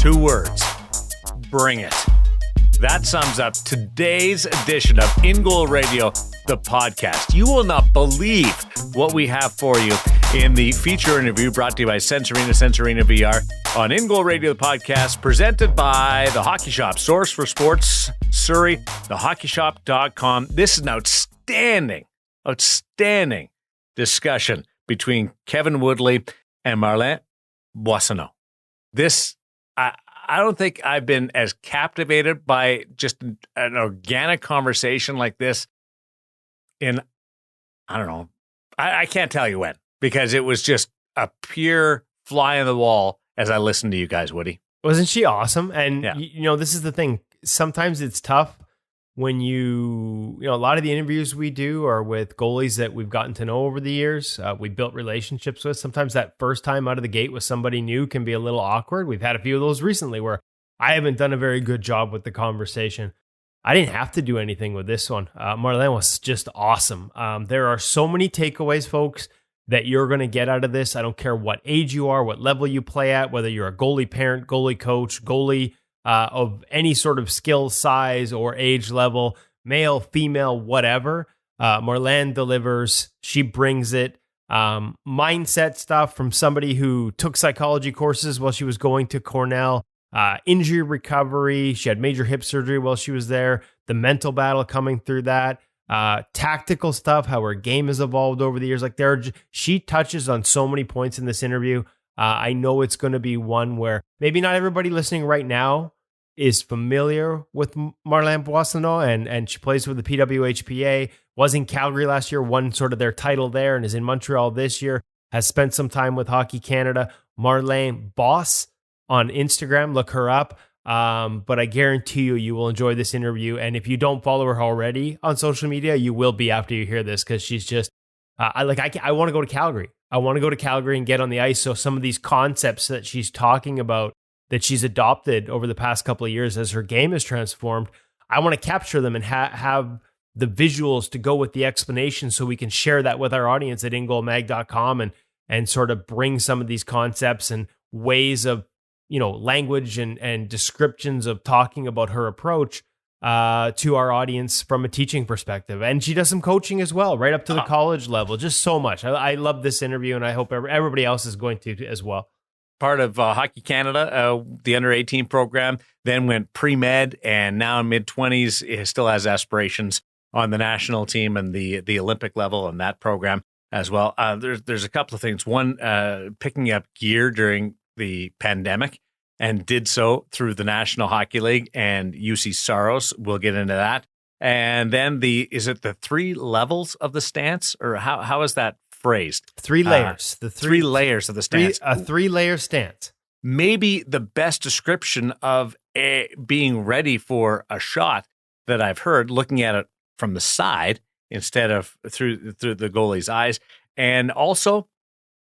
2 words. Bring it. That sums up today's edition of In Goal Radio, the podcast. You will not believe what we have for you in the feature interview brought to you by Sensorina VR on In Goal Radio, the podcast, presented by The Hockey Shop, source for sports, Surrey, thehockeyshop.com. This is an outstanding discussion between Kevin Woodley and Marle Boissonnault. I don't think I've been as captivated by just an organic conversation like this in, I don't know, I can't tell you when, because it was just a pure fly on the wall as I listened to you guys, Woody. Wasn't she awesome? And, yeah. This is the thing. Sometimes it's tough when a lot of the interviews we do are with goalies that we've gotten to know over the years. We built relationships with. Sometimes that first time out of the gate with somebody new can be a little awkward. We've had a few of those recently where I haven't done a very good job with the conversation. I didn't have to do anything with this one. Marle was just awesome. There are so many takeaways, folks, that you're going to get out of this. I don't care what age you are, what level you play at, whether you're a goalie parent, goalie coach, goalie of any sort of skill, size, or age level, male, female, whatever. Marlene delivers. She brings it. Mindset stuff from somebody who took psychology courses while she was going to Cornell. Injury recovery. She had major hip surgery while she was there. The mental battle coming through that. Tactical stuff, how her game has evolved over the years. She touches on so many points in this interview. I know it's going to be one where maybe not everybody listening right now is familiar with Marle Boissonnault, and she plays with the PWHPA, was in Calgary last year, won sort of their title there, and is in Montreal this year, has spent some time with Hockey Canada. Marlene Boss on Instagram, look her up. But I guarantee you will enjoy this interview. And if you don't follow her already on social media, you will be after you hear this, because she's just, I want to go to Calgary. I want to go to Calgary and get on the ice. So some of these concepts that she's talking about, that she's adopted over the past couple of years as her game has transformed, I want to capture them and have the visuals to go with the explanation so we can share that with our audience at ingoalmag.com and sort of bring some of these concepts and ways of, language and descriptions of talking about her approach to our audience from a teaching perspective. And she does some coaching as well, right up to the college level. Just so much. I love this interview, and I hope everybody else is going to as well. Part of Hockey Canada, the under-18 program, then went pre-med, and now in mid-20s, it still has aspirations on the national team and the Olympic level in that program as well. There's a couple of things. One, picking up gear during the pandemic, and did so through the National Hockey League and Juuse Saros. We'll get into that. And then is it the 3 levels of the stance, or how is that phrased? 3 layers. The 3 layers of the stance. A 3-layer stance. Maybe the best description of being ready for a shot that I've heard, looking at it from the side instead of through the goalie's eyes. And also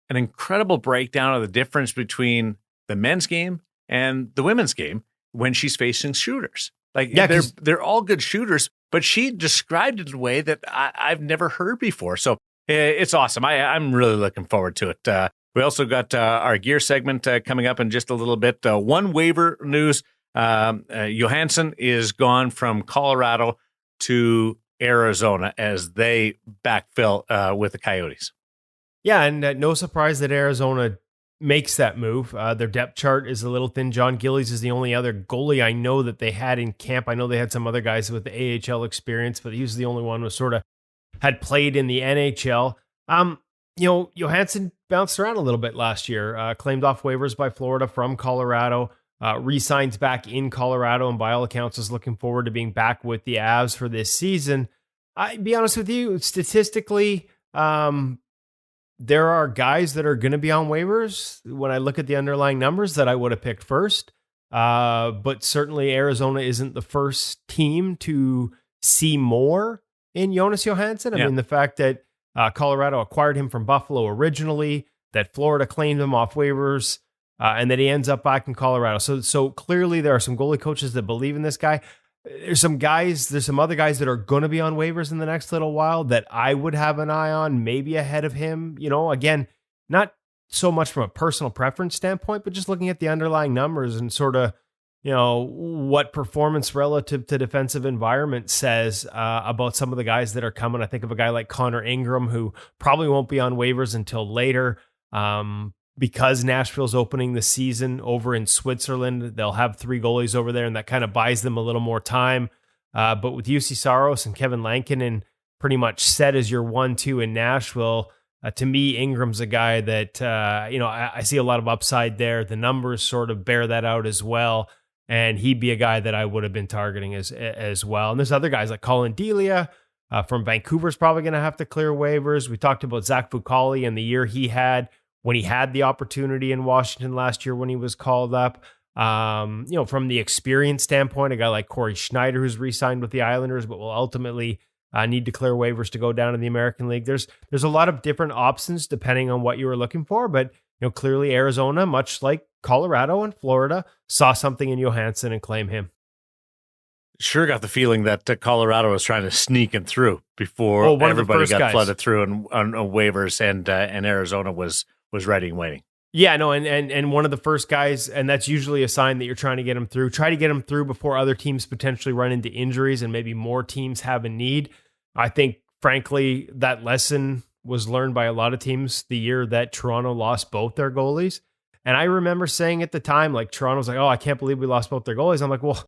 an incredible breakdown of the difference between the men's game and the women's game when she's facing shooters. They're all good shooters, but she described it in a way that I've never heard before. So it's awesome. I'm really looking forward to it. We also got our gear segment coming up in just a little bit. One waiver news, Johansson is gone from Colorado to Arizona as they backfill with the Coyotes. Yeah, and no surprise that Arizona makes that move. Their depth chart is a little thin. John Gillies is the only other goalie I know that they had in camp. I know they had some other guys with the AHL experience, but he was the only one who sort of had played in the NHL. Johansson bounced around a little bit last year, claimed off waivers by Florida from Colorado, re-signs back in Colorado, and by all accounts is looking forward to being back with the Avs for this season. I'd be honest with you, statistically, there are guys that are going to be on waivers when I look at the underlying numbers that I would have picked first. But certainly Arizona isn't the first team to see more in Jonas Johansson. I mean, the fact that Colorado acquired him from Buffalo originally, that Florida claimed him off waivers, and that he ends up back in Colorado. So clearly there are some goalie coaches that believe in this guy. There's some other guys that are going to be on waivers in the next little while that I would have an eye on, maybe ahead of him. Again, not so much from a personal preference standpoint, but just looking at the underlying numbers and sort of, what performance relative to defensive environment says about some of the guys that are coming. I think of a guy like Connor Ingram, who probably won't be on waivers until later. Because Nashville's opening the season over in Switzerland, they'll have 3 goalies over there, and that kind of buys them a little more time. But with Juuse Saros and Kevin Lankinen pretty much set as your 1-2 in Nashville, to me, Ingram's a guy that, I see a lot of upside there. The numbers sort of bear that out as well. And he'd be a guy that I would have been targeting as well. And there's other guys like Colin Delia from Vancouver's probably going to have to clear waivers. We talked about Zach Fucale and the year he had when he had the opportunity in Washington last year when he was called up. From the experience standpoint, a guy like Corey Schneider, who's re-signed with the Islanders, but will ultimately need to clear waivers to go down to the American League. There's a lot of different options depending on what you were looking for, but clearly Arizona, much like Colorado and Florida, saw something in Johansson and claim him. Sure got the feeling that Colorado was trying to sneak him through before everybody got flooded through on waivers, and Arizona was ready and waiting. Yeah, no, and one of the first guys, and that's usually a sign that you're trying to get him through. Try to get him through before other teams potentially run into injuries and maybe more teams have a need. I think, frankly, that lesson was learned by a lot of teams the year that Toronto lost both their goalies. And I remember saying at the time, like, Toronto's like, oh, I can't believe we lost both their goalies. I'm like, well,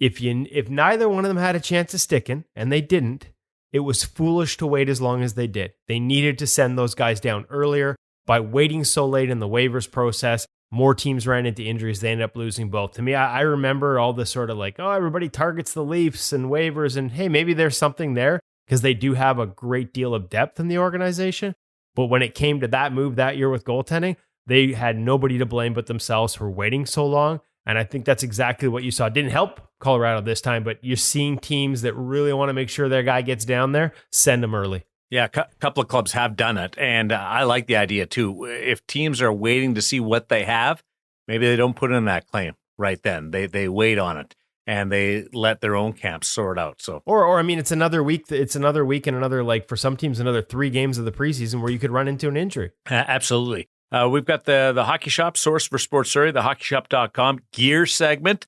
if neither one of them had a chance of sticking, and they didn't, it was foolish to wait as long as they did. They needed to send those guys down earlier. By waiting so late in the waivers process, more teams ran into injuries. They ended up losing both. To me, I remember all this sort of like, oh, everybody targets the Leafs and waivers, and hey, maybe there's something there because they do have a great deal of depth in the organization. But when it came to that move that year with goaltending, they had nobody to blame but themselves for waiting so long. And I think that's exactly what you saw. It didn't help Colorado this time, but you're seeing teams that really want to make sure their guy gets down there, send him early. Yeah, a couple of clubs have done it, and I like the idea too. If teams are waiting to see what they have, maybe they don't put in that claim right then. They wait on it, and they let their own camps sort out. So, or I mean, it's another week. It's another week, and another, like, for some teams, another 3 games of the preseason where you could run into an injury. Absolutely. We've got the Hockey Shop, source for sports Surrey, thehockeyshop.com gear segment.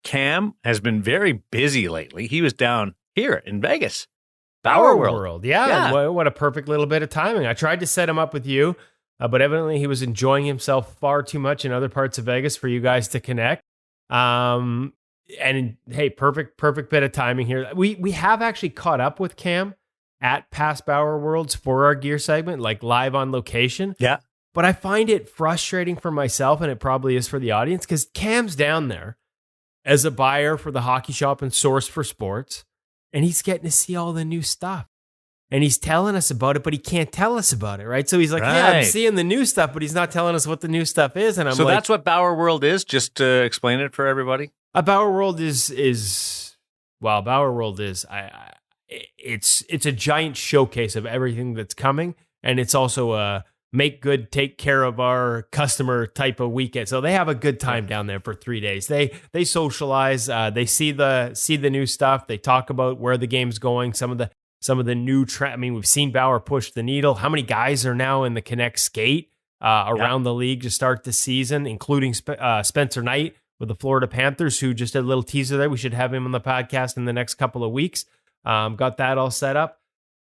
Cam has been very busy lately. He was down here in Vegas. Bauer World. Yeah. What a perfect little bit of timing. I tried to set him up with you, but evidently he was enjoying himself far too much in other parts of Vegas for you guys to connect. And hey, perfect bit of timing here. We have actually caught up with Cam at past Bauer Worlds for our gear segment, like live on location. Yeah. But I find it frustrating for myself, and it probably is for the audience, because Cam's down there as a buyer for the Hockey Shop and source for sports. And he's getting to see all the new stuff. And he's telling us about it, but he can't tell us about it, right? So he's like, yeah, I'm seeing the new stuff, but he's not telling us what the new stuff is. And I'm so that's what Bauer World is, just to explain it for everybody? Bauer World it's a giant showcase of everything that's coming. And it's also a make good, take care of our customer type of weekend. So they have a good time down there for 3 days. They socialize. They see the new stuff. They talk about where the game's going. Some of the new I mean, we've seen Bauer push the needle. How many guys are now in the Connect skate around the league to start the season, including Spencer Knight with the Florida Panthers, who just did a little teaser there. We should have him on the podcast in the next couple of weeks. Got that all set up.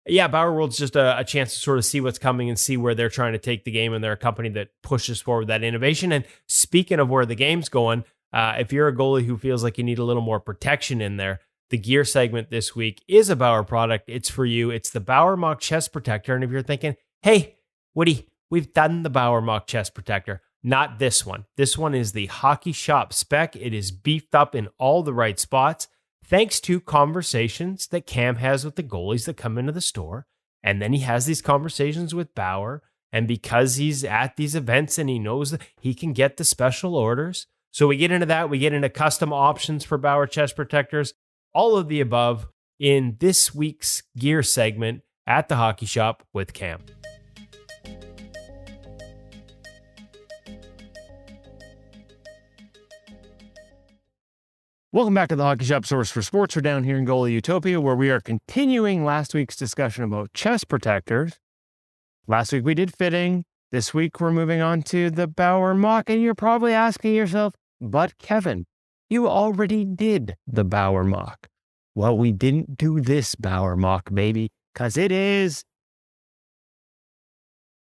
Yeah, Bauer World's just a chance to sort of see what's coming and see where they're trying to take the game, and they're a company that pushes forward that innovation. And speaking of where the game's going, if you're a goalie who feels like you need a little more protection in there, the gear segment this week is a Bauer product. It's for you. It's the Bauer Mach Chest Protector. And if you're thinking, hey, Woody, we've done the Bauer Mach Chest Protector. Not this one. This one is the Hockey Shop Spec. It is beefed up in all the right spots, thanks to conversations that Cam has with the goalies that come into the store. And then he has these conversations with Bauer. And because he's at these events and he knows that he can get the special orders. So we get into that. We get into custom options for Bauer chest protectors. All of the above in this week's gear segment at the Hockey Shop with Cam. Welcome back to the Hockey Shop Source for Sports. We're down here in Goalie Utopia, where we are continuing last week's discussion about chest protectors. Last week we did fitting. This week, we're moving on to the Bauer Mach, and you're probably asking yourself, but Kevin, you already did the Bauer Mach. Well, we didn't do this Bauer Mach, baby, because it is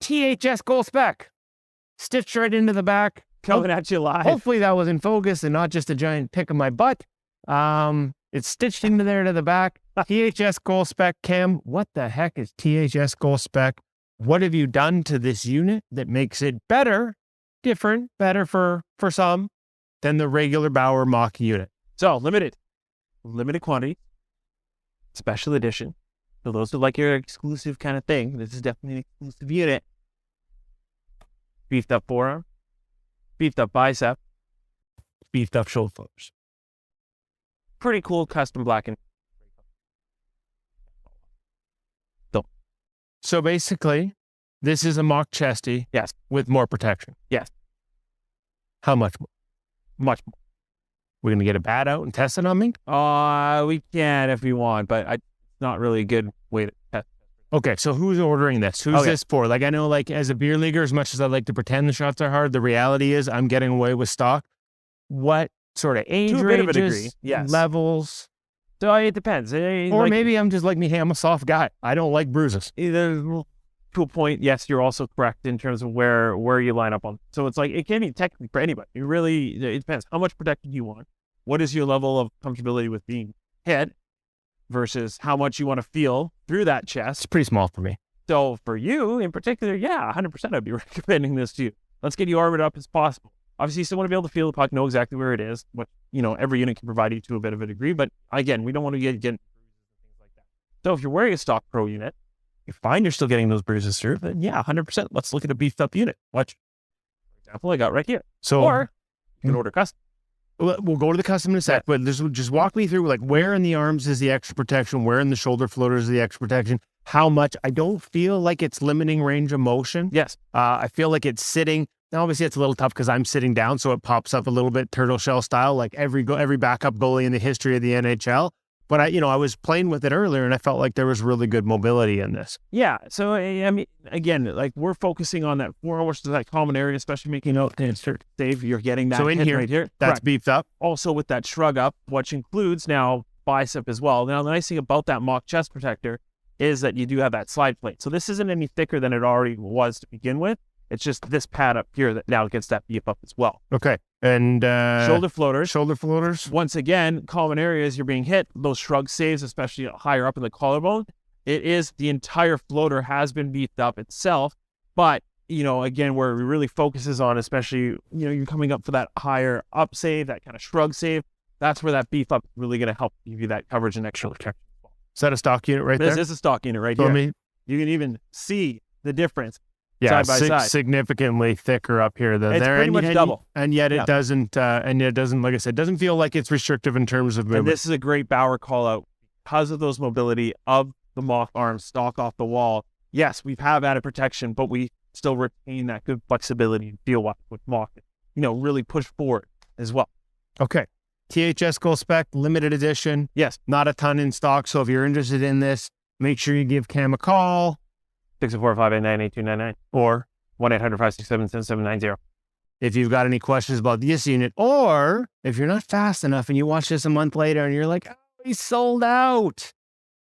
THS Gold Spec. Stitched right into the back. Coming at you live. Hopefully that was in focus and not just a giant pick of my butt. It's stitched into there to the back. THS Gold Spec. Cam, what the heck is THS Gold Spec? What have you done to this unit that makes it better, different, better for some than the regular Bauer Mach unit? So limited quantity, special edition. For those who like your exclusive kind of thing, this is definitely an exclusive unit. Beefed up forearm, beefed up bicep, Beefed up shoulder floaters. pretty cool custom blackened. So basically, this is a Mach chesty. Yes. With more protection. Yes. How much more? Much more. We're going to get a bat out and test it on me? We can if we want, but it's not really a good way to test. Okay, so who's ordering this? Who's this for? Like, I know, like, as a beer leaguer, as much as I like to pretend the shots are hard, the reality is I'm getting away with stock. What sort of age To a bit of a ranges, degree, yes. levels? So it depends. Or maybe I'm just like me, hey, I'm a soft guy. I don't like bruises. Either to a point, yes, you're also correct in terms of where you line up on. So it's like, it can be technically for anybody. It depends. How much protection you want? What is your level of comfortability with being hit versus how much you want to feel through that chest? It's pretty small for me. So for you in particular, yeah, 100% I'd be recommending this to you. Let's get you armored up as possible. Obviously, you still want to be able to feel the puck, know exactly where it is, what, every unit can provide you to a bit of a degree. But again, we don't want to get things like that. So if you're wearing a stock pro unit, You find you're still getting those bruises through, then yeah, 100%. Let's look at a beefed up unit. Watch. for example, I got right here. So, Or you can order custom. we'll go to the custom in a sec, but just walk me through, like, where in the arms is the extra protection? Where in the shoulder floaters is the extra protection? How much? I don't feel like it's limiting range of motion. Yes. I feel like it's sitting. Now, obviously, it's a little tough because I'm sitting down, so it pops up a little bit turtle shell style, like every backup goalie in the history of the NHL. But I was playing with it earlier, and I felt like there was really good mobility in this. Yeah. So, I mean, again, like we're focusing on that forearm, which is that common area, especially making out to insert save. You're getting that So in hit here, right here. That's Correct. beefed up. Also with that shrug up, which includes now bicep as well. Now, the nice thing about that Mach chest protector is that you do have that slide plate. So this isn't any thicker than it already was to begin with. It's just this pad up here that now gets that beef up as well. Okay. And Shoulder floaters. shoulder floaters. Once again, common areas you're being hit, those shrug saves, especially higher up in the collarbone. It is the entire floater has been beefed up itself. But, again, where it really focuses on, especially, you're coming up for that higher up save, that kind of shrug save. That's where that beef up is really going to help give you that coverage and extra protection. Is that a stock unit right This there? is a stock unit right For here. me? You can even see the difference. Yeah, side by side. significantly thicker up here than It's there. pretty much double. And yet it Yeah. doesn't, like I said, doesn't feel like it's restrictive in terms of And movement. this is a great Bauer call out because of those mobility of the Mach arms stock off the wall. Yes, we have added protection, but we still retain that good flexibility and feel with Mach. Really push forward as well. Okay. THS Gold Spec, limited edition. Yes. Not a ton in stock. So if you're interested in this, make sure you give Cam a call 645-898-8299 or 1-800-567-7790. if you've got any questions about this unit, or if you're not fast enough and you watch this a month later and you're like, oh, he's sold out.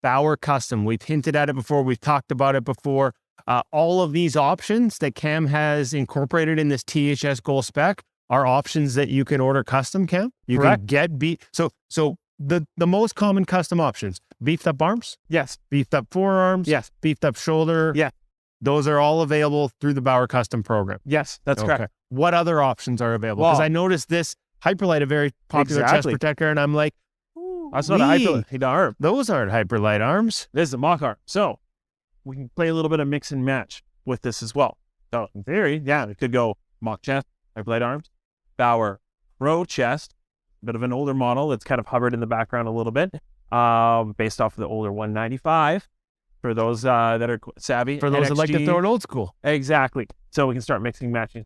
Bauer Custom. We've hinted at it before. We've talked about it before. All of these options that Cam has incorporated in this THS Gold Spec are options that you can order custom, Cam. You Correct. can get So the most common custom options: beefed up arms, Yes. beefed up forearms, Yes. beefed up shoulder. Yeah. Those are all available through the Bauer Custom program. Yes, that's correct. What other options are available? Because Well- I noticed this Hyperlight, a very popular chest Exactly. protector, and I'm like, That's not a hyperlight arm. those aren't Hyperlight arms. This is a Mach arm. So we can play a little bit of mix and match with this as well. So in theory, yeah, it could go Mach chest, hyperlight arms, Bauer Pro chest, a bit of an older model that's kind of hovered in the background a little bit, based off of the older 195 for those that are savvy. For those that like to NXG. throw it old school. Exactly. So we can start mixing, matching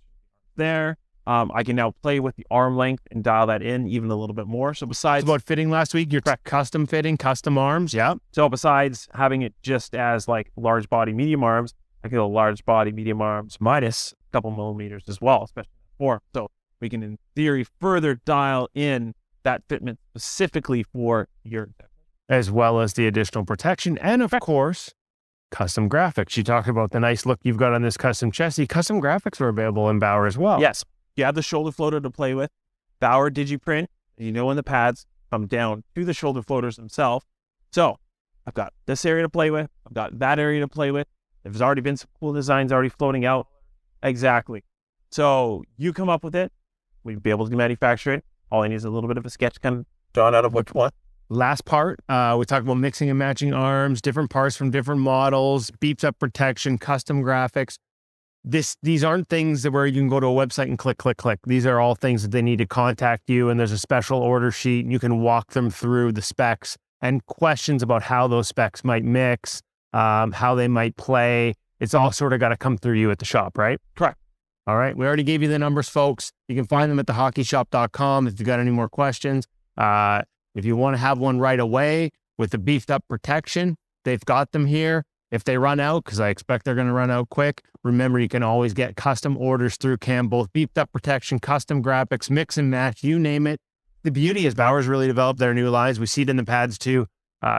there. I can now play with the arm length and dial that in even a little bit more. So besides It's about fitting last week. Your custom fitting, custom arms. Yeah. So besides having it just as like large body medium arms, I can go large body, medium arms, minus a couple millimeters as well, especially form. So we can, in theory, further dial in that fitment specifically for your, as well as the additional protection. And of course, custom graphics. You talked about the nice look you've got on this custom chassis. Custom graphics are available in Bauer as well. Yes, you have the shoulder floater to play with. Bauer DigiPrint, when the pads come down to the shoulder floaters themselves. So I've got this area to play with. I've got that area to play with. There's already been some cool designs already floating out. Exactly. So you come up with it. We'd be able to manufacture it. All I need is a little bit of a sketch kind of drawn out of what you want. Last part, we talked about mixing and matching arms, different parts from different models, beefed up protection, custom graphics. These aren't things that where you can go to a website and click. These are all things that they need to contact you, and there's a special order sheet, and you can walk them through the specs and questions about how those specs might mix, how they might play. It's all sort of got to come through you at the shop, right? Correct. All right. We already gave you the numbers, folks. You can find them at thehockeyshop.com if you've got any more questions. If you want to have one right away with the beefed up protection, they've got them here. If they run out, because I expect they're going to run out quick, remember you can always get custom orders through Cam, both beefed up protection, custom graphics, mix and match, you name it. The beauty is Bauer's really developed their new lines. We see it in the pads too.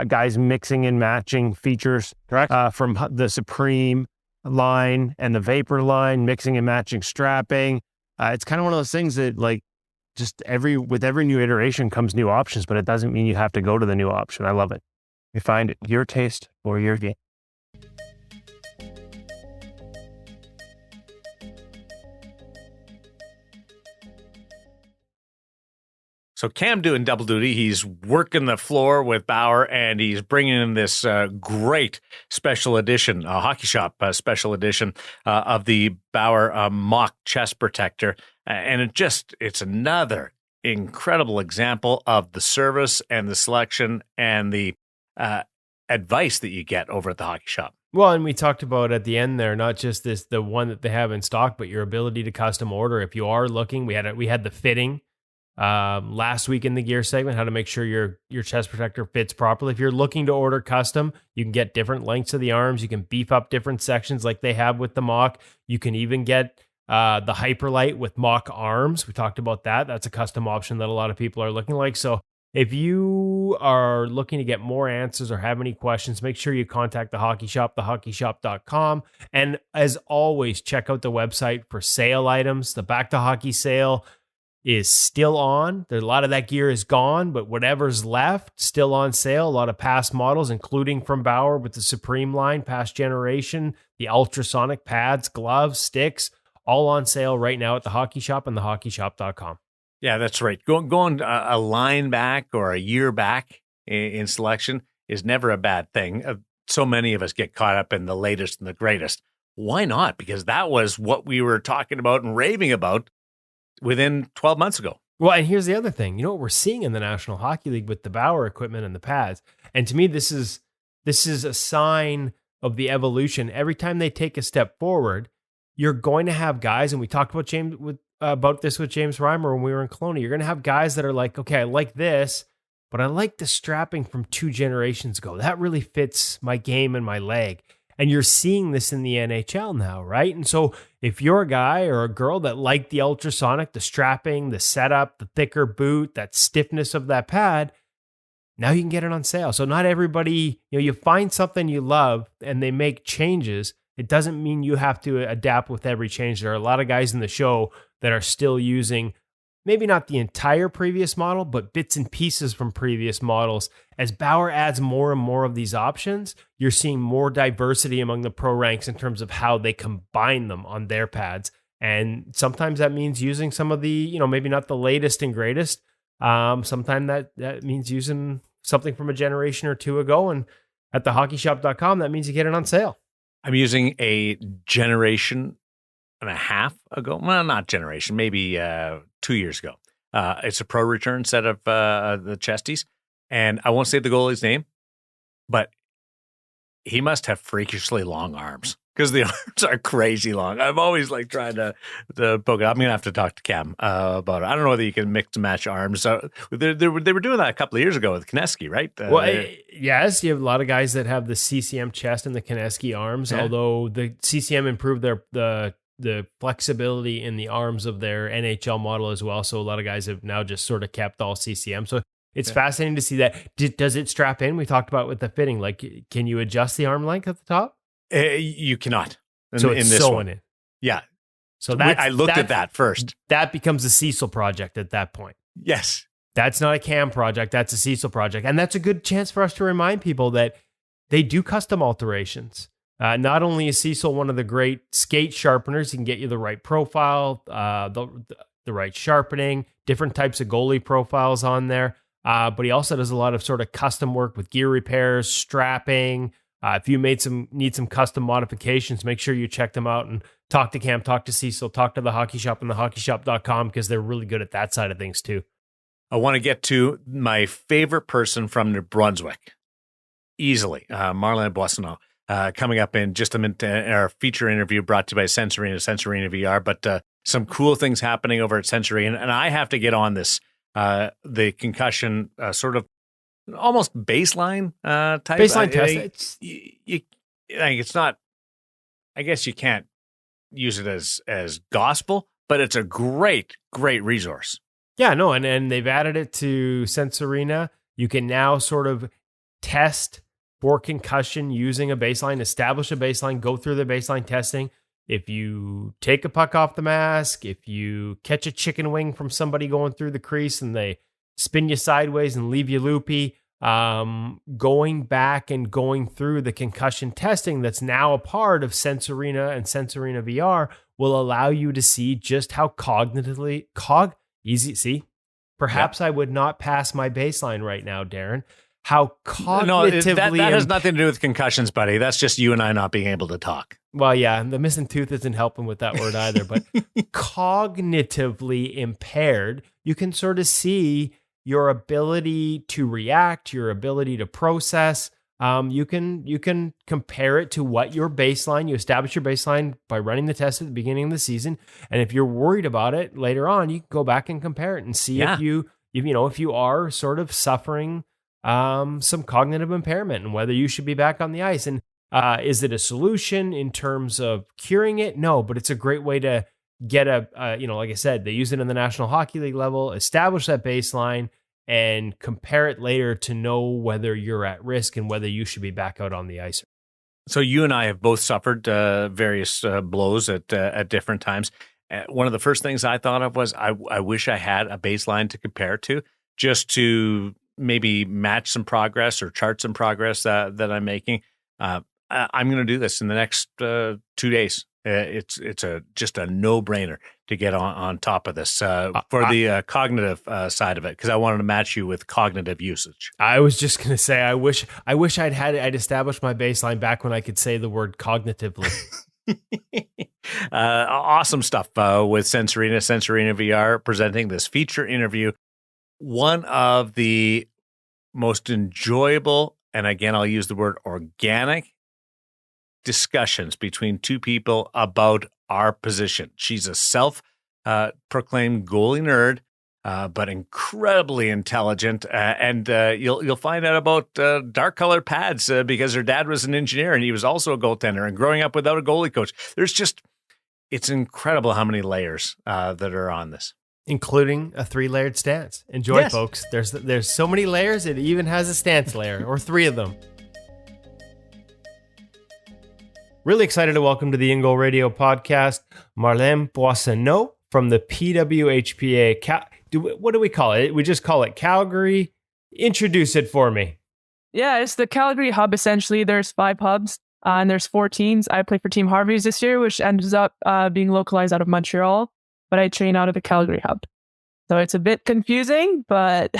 Guys mixing and matching features. Correct. From the Supreme line and the Vapor line, mixing and matching strapping. It's kind of one of those things that just with every new iteration comes new options, but it doesn't mean you have to go to the new option. I love it. You find your taste or your game. So Cam doing double duty. He's working the floor with Bauer, and he's bringing in this great special edition, Hockey Shop special edition of the Bauer Mach chest protector. And it's another incredible example of the service and the selection and the advice that you get over at the Hockey Shop. Well, and we talked about at the end there, not just the one that they have in stock, but your ability to custom order. If you are looking, we had the fitting last week in the gear segment, how to make sure your chest protector fits properly. If you're looking to order custom, you can get different lengths of the arms. You can beef up different sections like they have with the Mach. You can even get the Hyperlight with Mach arms. We talked about that. That's a custom option that a lot of people are looking like. So if you are looking to get more answers or have any questions, make sure you contact the Hockey Shop, thehockeyshop.com. And as always, check out the website for sale items. The Back to Hockey sale is still on. A lot of that gear is gone, but whatever's left, still on sale. A lot of past models, including from Bauer with the Supreme line, past generation, the ultrasonic pads, gloves, sticks, all on sale right now at the Hockey Shop and thehockeyshop.com. Yeah, that's right. Going a line back or a year back in selection is never a bad thing. So many of us get caught up in the latest and the greatest. Why not? Because that was what we were talking about and raving about within 12 months ago. Well, and here's the other thing. You know what we're seeing in the National Hockey League with the Bauer equipment and the pads? And to me, this is a sign of the evolution. Every time they take a step forward, you're going to have guys, and we talked about this with James Reimer when we were in Kelowna. You're going to have guys that are like, okay, I like this, but I like the strapping from 2 generations ago. That really fits my game and my leg. And you're seeing this in the NHL now, right? And so if you're a guy or a girl that liked the ultrasonic, the strapping, the setup, the thicker boot, that stiffness of that pad, now you can get it on sale. So not everybody, you find something you love and they make changes. It doesn't mean you have to adapt with every change. There are a lot of guys in the show that are still using maybe not the entire previous model, but bits and pieces from previous models. As Bauer adds more and more of these options, you're seeing more diversity among the pro ranks in terms of how they combine them on their pads. And sometimes that means using some of the, maybe not the latest and greatest. Sometimes that means using something from a generation or two ago. And at thehockeyshop.com, that means you get it on sale. I'm using a generation and a half ago. Well, not generation, maybe 2 years ago. It's a pro return set of the chesties. And I won't say the goalie's name, but he must have freakishly long arms because the arms are crazy long. I'm always like trying to poke it. I'm gonna have to talk to Cam about it. I don't know whether you can mix and match arms. They were doing that a couple of years ago with Kineski, right? Yes, you have a lot of guys that have the CCM chest and the Kineski arms. Yeah. Although the CCM improved the flexibility in the arms of their NHL model as well. So a lot of guys have now just sort of kept all CCM. So it's fascinating to see that. Does it strap in? We talked about with the fitting. Like, can you adjust the arm length at the top? You cannot. So it's in this sewing one. in. Yeah. So I looked at that first. That becomes a Cecil project at that point. Yes. That's not a Cam project. That's a Cecil project. And that's a good chance for us to remind people that they do custom alterations. Not only is Cecil one of the great skate sharpeners, he can get you the right profile, the right sharpening, different types of goalie profiles on there. But he also does a lot of sort of custom work with gear repairs, strapping. If you need some custom modifications, make sure you check them out and talk to Cam, talk to Cecil, talk to the Hockey Shop and thehockeyshop.com because they're really good at that side of things too. I want to get to my favorite person from New Brunswick. Easily. Marle and Boissonnault. Coming up in just a minute, our feature interview brought to you by Sensorina VR, but some cool things happening over at Sensorina. And I have to get on this, the concussion sort of almost baseline type. Baseline test. It's not, I guess you can't use it as gospel, but it's a great resource. Yeah, no, and they've added it to Sensorina. You can now sort of test for concussion using a baseline, establish a baseline, go through the baseline testing. If you take a puck off the mask, if you catch a chicken wing from somebody going through the crease and they spin you sideways and leave you loopy, going back and going through the concussion testing that's now a part of Sensorina and Sensorina VR will allow you to see just how cognitively easy. See, perhaps I would not pass my baseline right now, Darren. How cognitively that has nothing to do with concussions, buddy. That's just you and I not being able to talk. Well, yeah, the missing tooth isn't helping with that word either. But cognitively impaired, you can sort of see your ability to react, your ability to process. You can compare it to what your baseline. You establish your baseline by running the test at the beginning of the season, and if you're worried about it later on, you can go back and compare it and see if you are sort of suffering some cognitive impairment and whether you should be back on the ice. And is it a solution in terms of curing it? No, but it's a great way to get like I said, they use it in the National Hockey League level, establish that baseline, and compare it later to know whether you're at risk and whether you should be back out on the ice. So you and I have both suffered various blows at different times. One of the first things I thought of was I wish I had a baseline to compare to, just to maybe match some progress or chart some progress that I'm making. I'm going to do this in the next 2 days. It's just a no-brainer to get on top of this for the cognitive side of it, because I wanted to match you with cognitive usage. I was just going to say I wish I'd established my baseline back when I could say the word cognitively. Awesome stuff with Sensorina VR presenting this feature interview. One of the most enjoyable, and again, I'll use the word organic, discussions between two people about our position. She's a self-proclaimed goalie nerd, but incredibly intelligent. And you'll find out about dark-colored pads because her dad was an engineer and he was also a goaltender, and growing up without a goalie coach. It's incredible how many layers that are on this. Including a 3-layered stance. Enjoy, yes. Folks. There's so many layers, it even has a stance layer, or 3 of them. Really excited to welcome to the In Goal Radio podcast, Marle Boissonnault from the PWHPA. What do we call it? We just call it Calgary. Introduce it for me. Yeah, it's the Calgary hub, essentially. There's 5 hubs, and there's 4 teams. I play for Team Harvey's this year, which ends up being localized out of Montreal, but I train out of the Calgary hub. So it's a bit confusing, but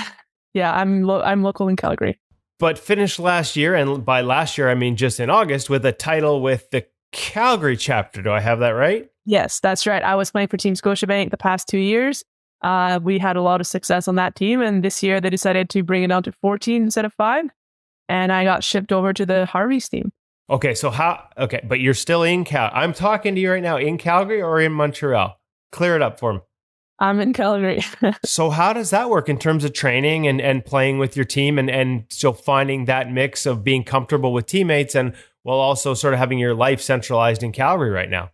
yeah, I'm local in Calgary. But finished last year, and by last year, I mean just in August, with a title with the Calgary chapter. Do I have that right? Yes, that's right. I was playing for Team Scotiabank the past 2 years. We had a lot of success on that team, and this year they decided to bring it down to 14 instead of 5, and I got shipped over to the Harvey's team. Okay, so but you're still in I'm talking to you right now in Calgary or in Montreal? Clear it up for me. I'm in Calgary. So how does that work in terms of training and playing with your team and still finding that mix of being comfortable with teammates and while also sort of having your life centralized in Calgary right now?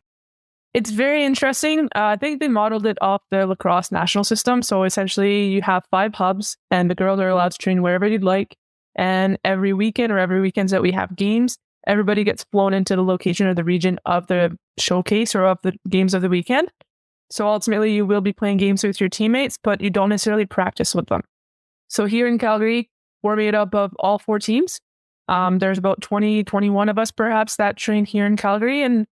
It's very interesting. I think they modeled it off the lacrosse national system. So essentially you have 5 hubs and the girls are allowed to train wherever you'd like. And every weekend or every weekends that we have games, everybody gets flown into the location or the region of the showcase or of the games of the weekend. So ultimately, you will be playing games with your teammates, but you don't necessarily practice with them. So here in Calgary, we're made up of all 4 teams. There's about 20, 21 of us perhaps that train here in Calgary. And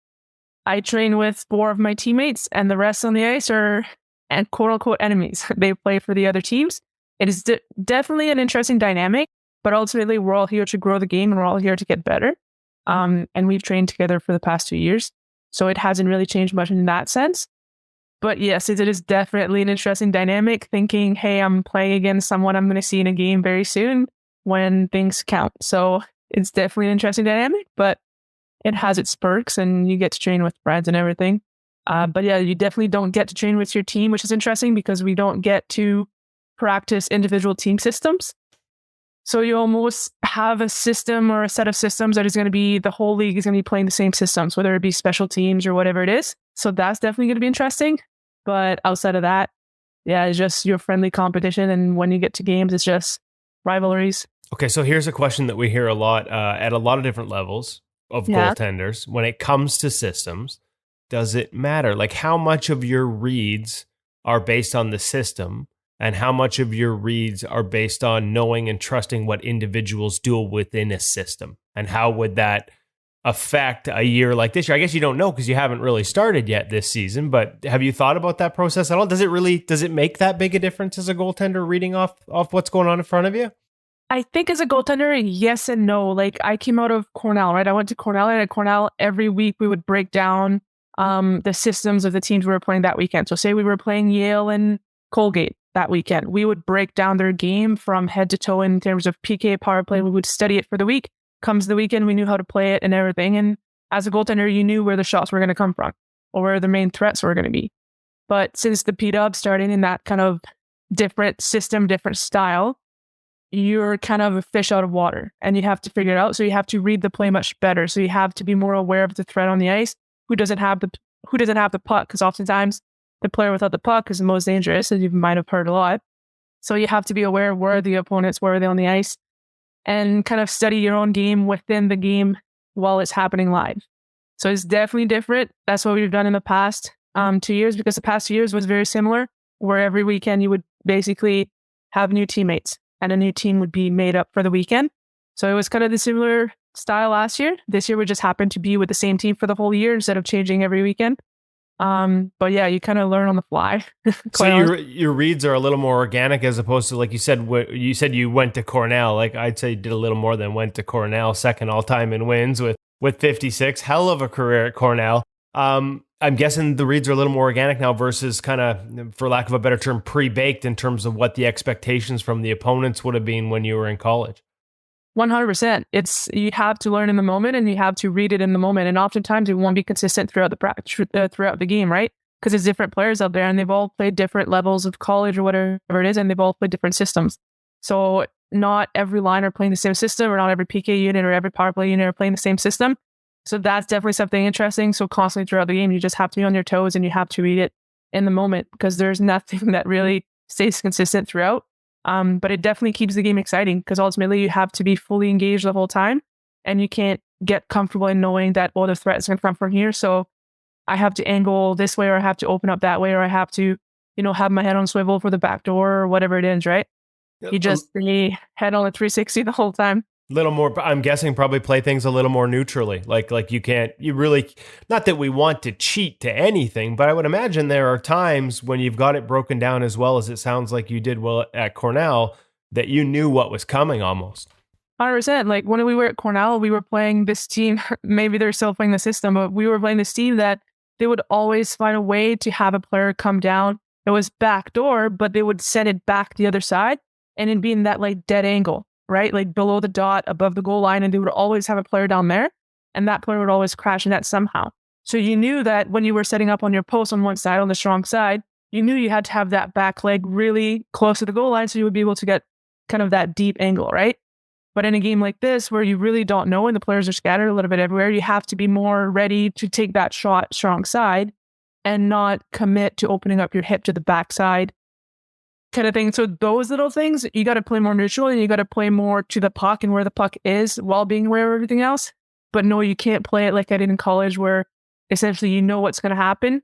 I train with 4 of my teammates and the rest on the ice are quote unquote enemies. They play for the other teams. It is definitely an interesting dynamic, but ultimately we're all here to grow the game and we're all here to get better. And we've trained together for the past 2 years. So it hasn't really changed much in that sense. But yes, it is definitely an interesting dynamic thinking, hey, I'm playing against someone I'm going to see in a game very soon when things count. So it's definitely an interesting dynamic, but it has its perks and you get to train with friends and everything. But yeah, you definitely don't get to train with your team, which is interesting because we don't get to practice individual team systems. So you almost have a system or a set of systems that is going to be, the whole league is going to be playing the same systems, whether it be special teams or whatever it is. So that's definitely going to be interesting. But outside of that, yeah, it's just your friendly competition. And when you get to games, it's just rivalries. Okay, so here's a question that we hear a lot at a lot of different levels of goaltenders. When it comes to systems, does it matter? Like how much of your reads are based on the system and how much of your reads are based on knowing and trusting what individuals do within a system? And how would that affect a year like this year? I guess you don't know because you haven't really started yet this season, but have you thought about that process at all? Does it make that big a difference as a goaltender reading off what's going on in front of you? I think as a goaltender, yes and no. Like I came out of Cornell, right? I went to Cornell, and at Cornell, every week we would break down the systems of the teams we were playing that weekend. So say we were playing Yale and Colgate that weekend. We would break down their game from head to toe in terms of PK, power play. We would study it for the week. Comes the weekend, we knew how to play it and everything. And as a goaltender, you knew where the shots were going to come from or where the main threats were going to be. But since the P-Dub started in that kind of different system, different style, you're kind of a fish out of water and you have to figure it out. So you have to read the play much better. So you have to be more aware of the threat on the ice, who doesn't have the puck, because oftentimes the player without the puck is the most dangerous, as you might have heard a lot. So you have to be aware of where are the opponents, where are they on the ice, and kind of study your own game within the game while it's happening live. So it's definitely different. That's what we've done in the past 2 years, because the past 2 years was very similar, where every weekend you would basically have new teammates and a new team would be made up for the weekend. So it was kind of the similar style last year. This year we just happened to be with the same team for the whole year instead of changing every weekend. But yeah, you kind of learn on the fly. So your reads are a little more organic as opposed to, like you said you went to Cornell. Like I'd say you did a little more than went to Cornell, second all time in wins with 56. Hell of a career at Cornell. I'm guessing the reads are a little more organic now versus kind of, for lack of a better term, pre-baked in terms of what the expectations from the opponents would have been when you were in college. 100%. You have to learn in the moment and you have to read it in the moment. And oftentimes it won't be consistent throughout the practice, throughout the game, right? Because there's different players out there and they've all played different levels of college or whatever it is, and they've all played different systems. So not every line are playing the same system, or not every PK unit or every power play unit are playing the same system. So that's definitely something interesting. So constantly throughout the game, you just have to be on your toes and you have to read it in the moment, because there's nothing that really stays consistent throughout. But it definitely keeps the game exciting, because ultimately you have to be fully engaged the whole time and you can't get comfortable in knowing that, oh, the threat is going to come from here. So I have to angle this way, or I have to open up that way, or I have to, have my head on swivel for the back door or whatever it is, right? You just really head on a 360 the whole time. Little more, I'm guessing, probably play things a little more neutrally. Like you really, not that we want to cheat to anything, but I would imagine there are times when you've got it broken down as well as it sounds like you did well at Cornell, that you knew what was coming almost. 100%. Like when we were at Cornell, we were playing this team, maybe they're still playing the system, but we were playing this team that they would always find a way to have a player come down. It was backdoor, but they would send it back the other side and it'd be in that like dead angle, right? Like below the dot, above the goal line, and they would always have a player down there. and that player would always crash net somehow. So you knew that when you were setting up on your post on one side, on the strong side, you knew you had to have that back leg really close to the goal line so you would be able to get kind of that deep angle, right? But in a game like this, where you really don't know and the players are scattered a little bit everywhere, you have to be more ready to take that shot strong side and not commit to opening up your hip to the backside kind of thing. So those little things, you got to play more neutral and you got to play more to the puck and where the puck is while being aware of everything else. But no, you can't play it like I did in college where essentially you know what's going to happen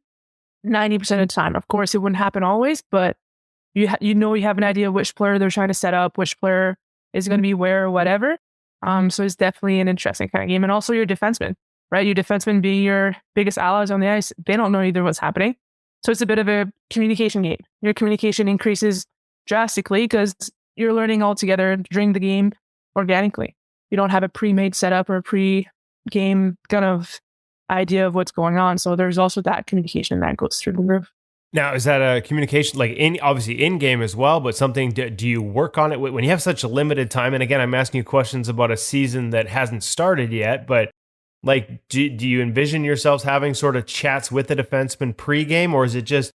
90% of the time. Of course, it wouldn't happen always, but you have an idea of which player they're trying to set up, which player is going to be where or whatever. So it's definitely an interesting kind of game. And also your defensemen, right? Your defensemen being your biggest allies on the ice, they don't know either what's happening. So it's a bit of a communication game. Your communication increases drastically because you're learning all together during the game organically. You don't have a pre-made setup or a pre-game kind of idea of what's going on. So there's also that communication that goes through the roof. Now, is that a communication, like obviously in game as well, but something, do you work on it when you have such a limited time? And again, I'm asking you questions about a season that hasn't started yet, but like, do you envision yourselves having sort of chats with the defenseman pregame, or is it just,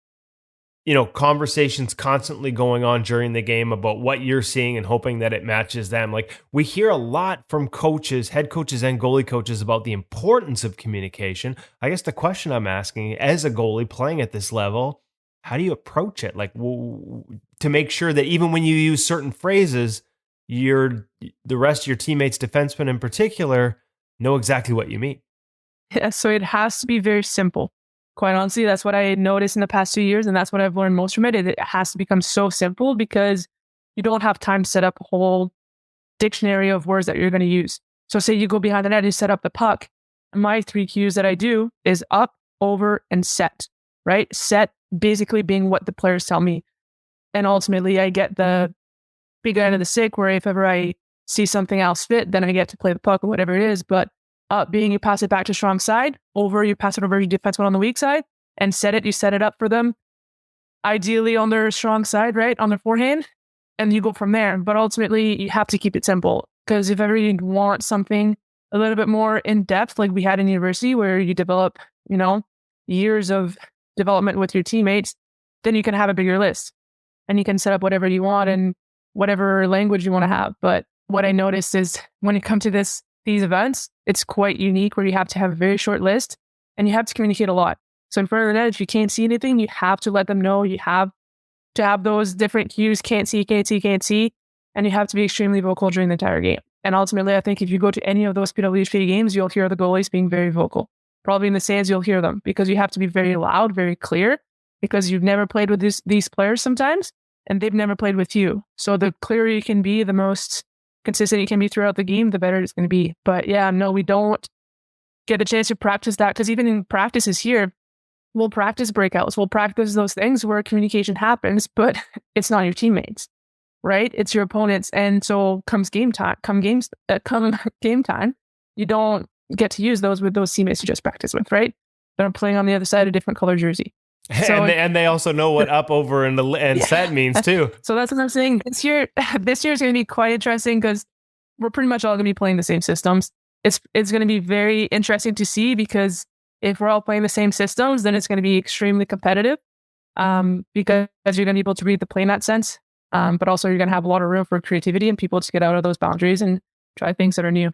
conversations constantly going on during the game about what you're seeing and hoping that it matches them? Like, we hear a lot from coaches, head coaches and goalie coaches about the importance of communication. I guess the question I'm asking, as a goalie playing at this level, how do you approach it? Like, to make sure that even when you use certain phrases, the rest of your teammates, defensemen in particular, know exactly what you mean. Yeah, so it has to be very simple. Quite honestly, that's what I noticed in the past 2 years, and that's what I've learned most from it. It has to become so simple because you don't have time to set up a whole dictionary of words that you're going to use. So say you go behind the net, you set up the puck. My 3 cues that I do is up, over, and set, right? Set basically being what the players tell me. And ultimately, I get the big end of the stick where if ever I see something else fit, then I get to play the puck or whatever it is. But up being you pass it back to strong side, over you pass it over to your defenseman on the weak side, and you set it up for them, ideally on their strong side, right, on their forehand, and you go from there. But ultimately, you have to keep it simple because if ever you want something a little bit more in depth, like we had in university where you develop, years of development with your teammates, then you can have a bigger list and you can set up whatever you want and whatever language you want to have. But what I noticed is when it comes to these events, it's quite unique where you have to have a very short list and you have to communicate a lot. So in front of the net, if you can't see anything, you have to let them know. You have to have those different cues, can't see, and you have to be extremely vocal during the entire game. And ultimately, I think if you go to any of those PWHP games, you'll hear the goalies being very vocal. Probably in the stands, you'll hear them because you have to be very loud, very clear, because you've never played with these players sometimes, and they've never played with you. So the clearer you can be, the most consistent you can be throughout the game, the better it's going to be. But yeah, no, we don't get a chance to practice that because even in practices here, we'll practice breakouts. We'll practice those things where communication happens, but it's not your teammates, right? It's your opponents. And so come game time, you don't get to use those with those teammates you just practice with, right? They're playing on the other side, a different color jersey. So, and they also know what up, over, and set means too. So that's what I'm saying. This year is going to be quite interesting because we're pretty much all going to be playing the same systems. It's going to be very interesting to see because if we're all playing the same systems, then it's going to be extremely competitive because you're going to be able to read the play in that sense. But also you're going to have a lot of room for creativity and people to get out of those boundaries and try things that are new.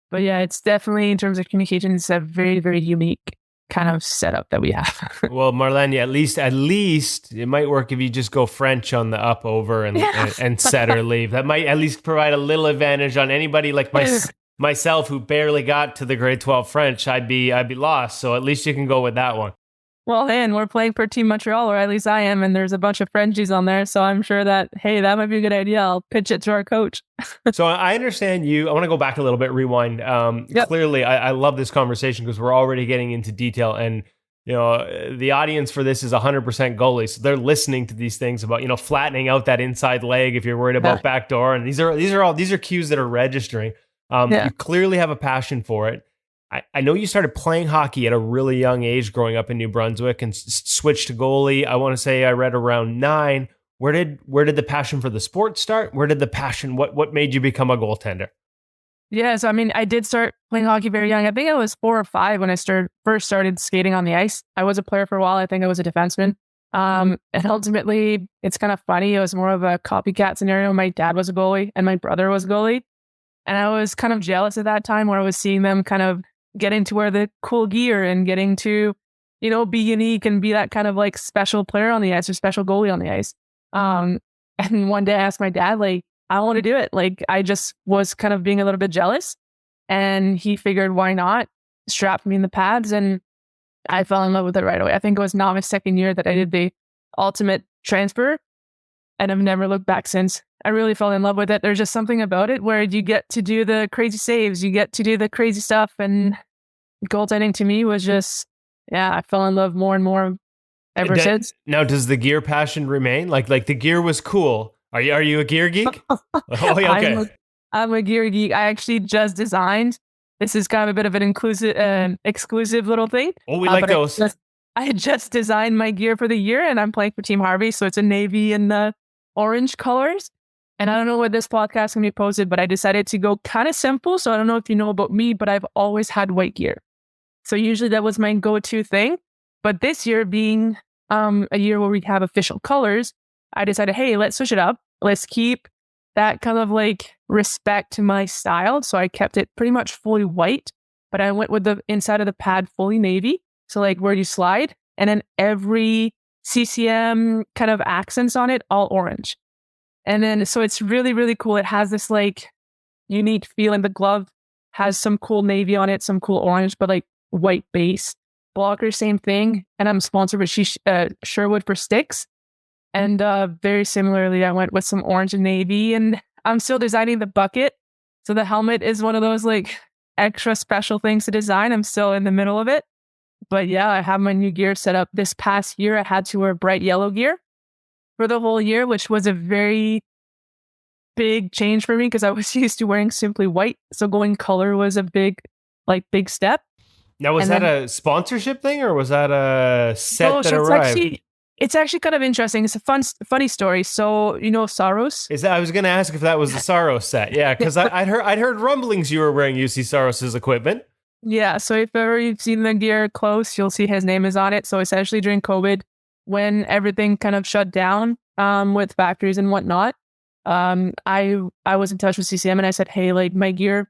But yeah, it's definitely, in terms of communication, it's a very, very unique kind of setup that we have. Well, Marlene, at least it might work if you just go French on the up, over, and set or leave. That might at least provide a little advantage on anybody like myself who barely got to the grade 12 French. I'd be lost. So at least you can go with that one. Well, and we're playing for Team Montreal, or at least I am, and there's a bunch of Frenchies on there. So I'm sure that, hey, that might be a good idea. I'll pitch it to our coach. So I understand you. I want to go back a little bit, rewind. Yep. Clearly, I love this conversation because we're already getting into detail. And, the audience for this is 100% goalies. So they're listening to these things about, flattening out that inside leg if you're worried about backdoor. And these are cues that are registering. You clearly have a passion for it. I know you started playing hockey at a really young age growing up in New Brunswick and switched to goalie. I want to say I read around 9. Where did the passion for the sport start? Where did the passion, what made you become a goaltender? Yeah, so I mean, I did start playing hockey very young. I think I was 4 or 5 when I first started skating on the ice. I was a player for a while. I think I was a defenseman. And ultimately, it's kind of funny. It was more of a copycat scenario. My dad was a goalie and my brother was a goalie. And I was kind of jealous at that time where I was seeing them kind of getting to wear the cool gear and getting to, be unique and be that kind of like special player on the ice or special goalie on the ice. And one day I asked my dad, like, I want to do it. Like, I just was kind of being a little bit jealous. And he figured, why not? Strapped me in the pads and I fell in love with it right away. I think it was not my second year that I did the ultimate transfer. And I've never looked back since. I really fell in love with it. There's just something about it where you get to do the crazy saves, you get to do the crazy stuff. And goaltending to me was just, I fell in love more and more ever since. Now, does the gear passion remain? Like the gear was cool. Are you a gear geek? Oh, yeah, okay. I'm a gear geek. I actually just designed. This is kind of a bit of an exclusive little thing. Oh, we like those. I just designed my gear for the year, and I'm playing for Team Harvey, so it's a navy and orange colors. And I don't know where this podcast can be posted, but I decided to go kind of simple. So I don't know if you know about me, but I've always had white gear. So usually that was my go-to thing. But this year being a year where we have official colors, I decided, hey, let's switch it up. Let's keep that kind of like respect to my style. So I kept it pretty much fully white, but I went with the inside of the pad fully navy. So like where you slide, and then every CCM kind of accents on it, all orange. And then, so it's really, really cool. It has this like unique feeling. The glove has some cool navy on it, some cool orange, but like white base. Blocker, same thing. And I'm sponsored with Sherwood for sticks. And very similarly, I went with some orange and navy, and I'm still designing the bucket. So the helmet is one of those like extra special things to design. I'm still in the middle of it. But yeah, I have my new gear set up. This past year, I had to wear bright yellow gear for the whole year, which was a very big change for me because I was used to wearing simply white. So going color was a big step. Now, was that a sponsorship thing or was that a set that arrived? It's actually kind of interesting. It's a funny story. So, Saros? I was going to ask if that was the Saros set. Yeah, because I'd heard rumblings you were wearing Juuse Saros' equipment. Yeah, so if ever you've seen the gear close, you'll see his name is on it. So essentially during COVID, when everything kind of shut down with factories and whatnot, I was in touch with CCM and I said, hey, like my gear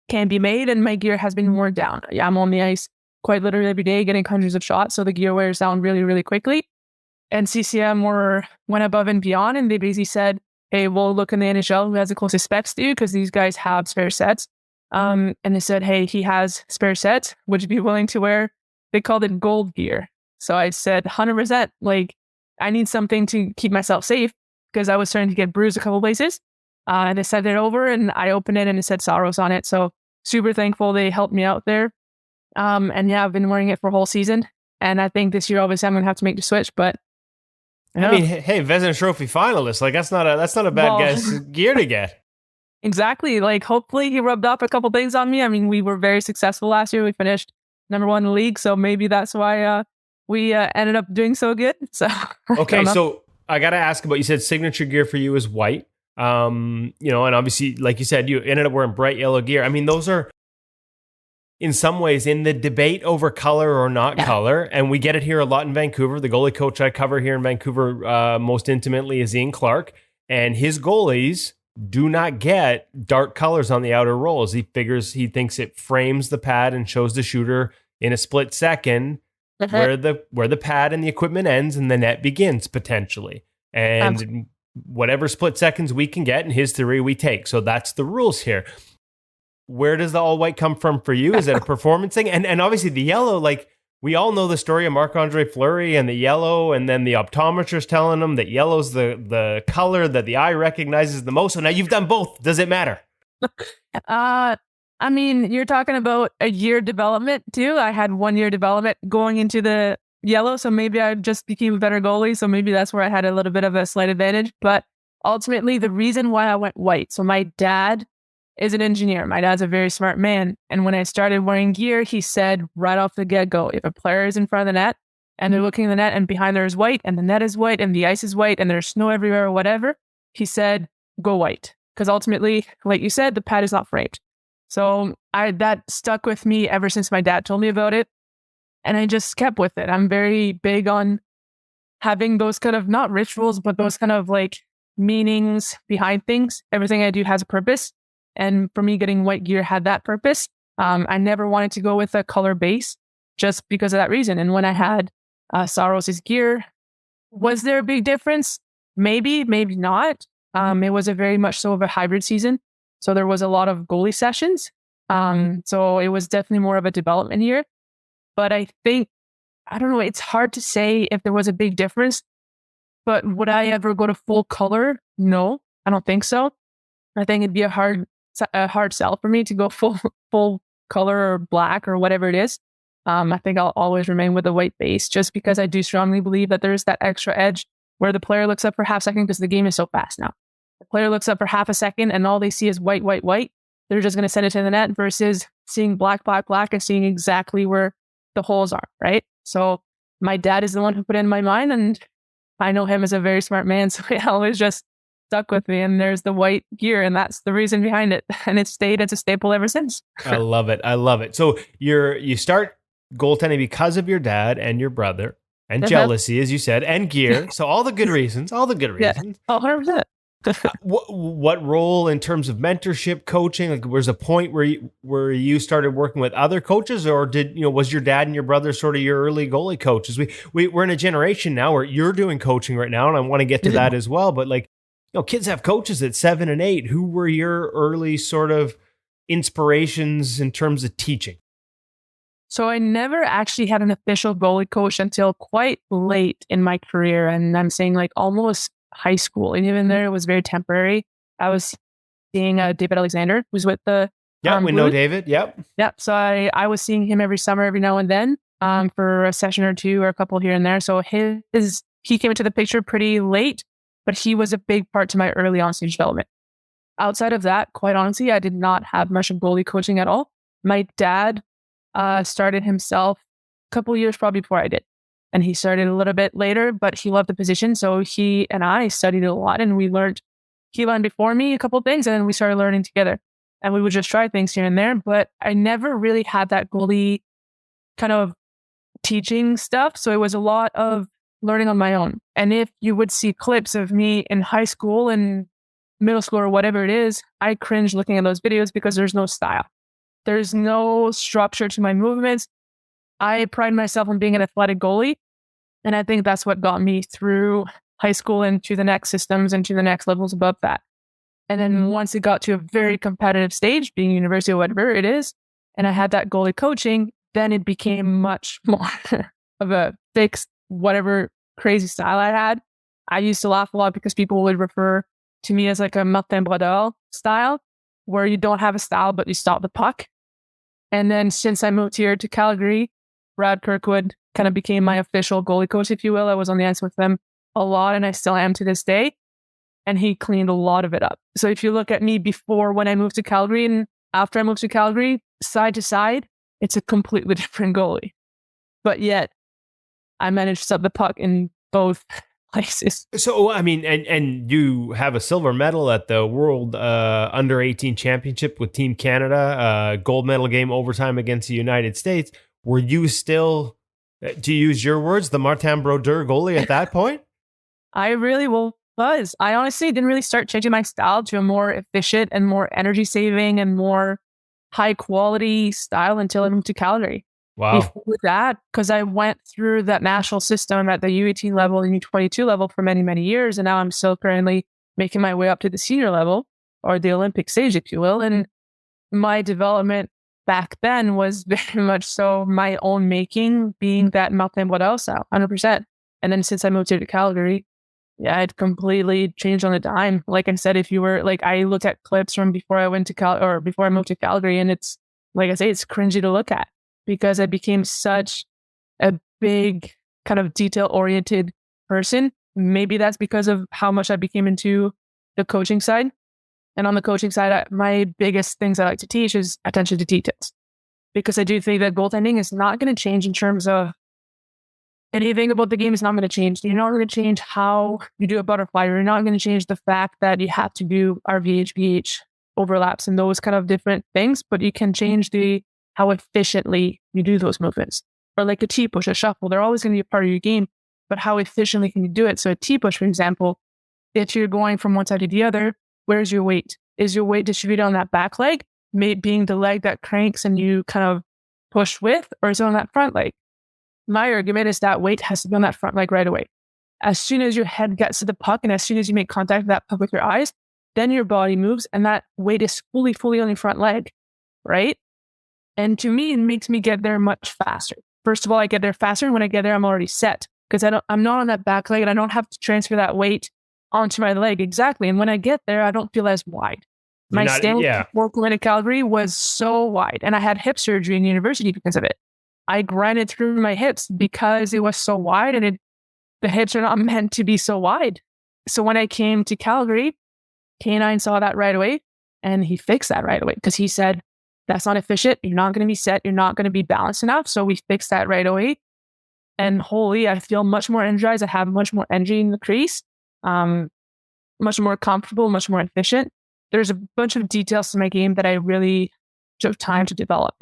can be made and my gear has been worn down. I'm on the ice quite literally every day getting hundreds of shots. So the gear wears down really, really quickly. And CCM went above and beyond, and they basically said, hey, we'll look in the NHL who has the closest specs to you because these guys have spare sets. And they said, hey, he has spare sets. Would you be willing to wear? They called it gold gear. So I said, 100%. Like, I need something to keep myself safe because I was starting to get bruised a couple places. And they sent it over, and I opened it, and it said Saros on it. So super thankful they helped me out there. And yeah, I've been wearing it for a whole season. And I think this year, obviously, I'm going to have to make the switch, but I mean, hey, Vezina Trophy finalist. Like that's not a bad gear to get. Exactly. Like hopefully he rubbed up a couple things on me. I mean, we were very successful last year. We finished number 1 in the league, so maybe that's why we ended up doing so good. So okay, so I got to ask about. You said signature gear for you is white. And obviously, like you said, you ended up wearing bright yellow gear. I mean, those are in some ways in the debate over color or not color. And we get it here a lot in Vancouver. The goalie coach I cover here in Vancouver most intimately is Ian Clark. And his goalies do not get dark colors on the outer rolls. He thinks it frames the pad and shows the shooter in a split second where the pad and the equipment ends and the net begins potentially. And whatever split seconds we can get in his theory, we take. So that's the rules here. Where does the all white come from for you? Is it a performance thing? And obviously the yellow, like we all know the story of Marc-Andre Fleury and the yellow, and then the optometrist telling him that yellow's the color that the eye recognizes the most. So now you've done both. Does it matter? I mean, you're talking about a year development too. I had 1 year development going into the yellow, so maybe I just became a better goalie. So maybe that's where I had a little bit of a slight advantage. But ultimately, the reason why I went white. So my dad is an engineer. My dad's a very smart man. And when I started wearing gear, he said right off the get-go, if a player is in front of the net and they're looking at the net and behind there is white and the net is white and the ice is white and there's snow everywhere or whatever, he said, go white. Because ultimately, like you said, the pad is not framed. So that stuck with me ever since my dad told me about it. And I just kept with it. I'm very big on having those kind of not rituals, but those kind of like meanings behind things. Everything I do has a purpose. And for me, getting white gear had that purpose. I never wanted to go with a color base just because of that reason. And when I had Saros's gear, was there a big difference? Maybe, maybe not. It was a very much so of a hybrid season. So there was a lot of goalie sessions. So it was definitely more of a development year. But I think, I don't know, it's hard to say if there was a big difference. But would I ever go to full color? No, I don't think so. I think it'd be a hard sell for me to go full color or black or whatever it is. I think I'll always remain with a white base just because I do strongly believe that there's that extra edge where the player looks up for half a second because the game is so fast now. The player looks up for half a second and all they see is white, white, white. They're just going to send it to the net versus seeing black, black, black and seeing exactly where the holes are, right? So my dad is the one who put it in my mind, and I know him as a very smart man, so it always just stuck with me. And there's the white gear, and that's the reason behind it. And it's stayed as a staple ever since. I love it. I love it. So you start goaltending because of your dad and your brother and jealousy, as you said, and gear. So all the good reasons, Yeah, 100%. What role in terms of mentorship, coaching? Like, was a point where you started working with other coaches, or was your dad and your brother sort of your early goalie coaches? We're in a generation now where you're doing coaching right now, and I want to get to that as well. But kids have coaches at 7 and 8. Who were your early sort of inspirations in terms of teaching? So I never actually had an official goalie coach until quite late in my career, and I'm saying like almost high school, and even there it was very temporary. I was seeing David Alexander, who's with the we Blues. know David. Yep. So I was seeing him every summer, every now and then, for a session or two or a couple here and there. So he came into the picture pretty late, but he was a big part to my early on stage development. Outside of that, quite honestly, I did not have much of goalie coaching at all. My dad started himself a couple years probably before I did. And he started a little bit later, but he loved the position. So he and I studied a lot, and he learned before me a couple of things, and then we started learning together. And we would just try things here and there. But I never really had that goalie kind of teaching stuff. So it was a lot of learning on my own. And if you would see clips of me in high school and middle school or whatever it is, I cringe looking at those videos because there's no style. There's no structure to my movements. I pride myself on being an athletic goalie. And I think that's what got me through high school and to the next systems and to the next levels above that. And then once it got to a very competitive stage, being university or whatever it is, and I had that goalie coaching, then it became much more of a fixed, whatever crazy style I had. I used to laugh a lot because people would refer to me as like a Martin Brodeur style, where you don't have a style, but you stop the puck. And then since I moved here to Calgary, Brad Kirkwood kind of became my official goalie coach, if you will. I was on the ice with them a lot, and I still am to this day. And he cleaned a lot of it up. So if you look at me before when I moved to Calgary and after I moved to Calgary, side to side, it's a completely different goalie. But yet, I managed to sub the puck in both places. So, I mean, and you have a silver medal at the World Under 18 Championship with Team Canada, gold medal game overtime against the United States. Were you still, to use your words, the Martin Brodeur goalie at that point? I really was. I honestly didn't really start changing my style to a more efficient and more energy saving and more high quality style until I moved to Calgary. Wow. Before that, because I went through that national system at the U18 level and U22 level for many, many years. And now I'm still currently making my way up to the senior level or the Olympic stage, if you will. And my development back then was very much so my own making, being that Martin Brodeur style, 100%. And then since I moved here to Calgary, yeah, it completely changed on a dime. Like I said, if you were like, I looked at clips from before I went to before I moved to Calgary, and it's like I say, it's cringy to look at because I became such a big kind of detail oriented person. Maybe that's because of how much I became into the coaching side. And on the coaching side, my biggest things I like to teach is attention to details, because I do think that goaltending is not going to change in terms of anything about the game is not going to change. You're not going to change how you do a butterfly. You're not going to change the fact that you have to do RVH, VH overlaps and those kind of different things, but you can change how efficiently you do those movements. Or like a T-push, a shuffle, they're always going to be a part of your game, but how efficiently can you do it? So a T-push, for example, if you're going from one side to the other, where's your weight? Is your weight distributed on that back leg, being the leg that cranks and you kind of push with, or is it on that front leg? My argument is that weight has to be on that front leg right away. As soon as your head gets to the puck and as soon as you make contact with that puck with your eyes, then your body moves and that weight is fully on your front leg, right? And to me, it makes me get there much faster. First of all, I get there faster, and when I get there, I'm already set because I'm not on that back leg and I don't have to transfer that weight onto my leg exactly. And when I get there, I don't feel as wide. My stand workload in Calgary was so wide, and I had hip surgery in university because of it. I grinded through my hips because it was so wide, and the hips are not meant to be so wide. So when I came to Calgary, K9 saw that right away, and he fixed that right away because he said, that's not efficient. You're not going to be set. You're not going to be balanced enough. So we fixed that right away. And holy, I feel much more energized. I have much more energy in the crease, much more comfortable, much more efficient. There's a bunch of details to my game that I really took time to develop.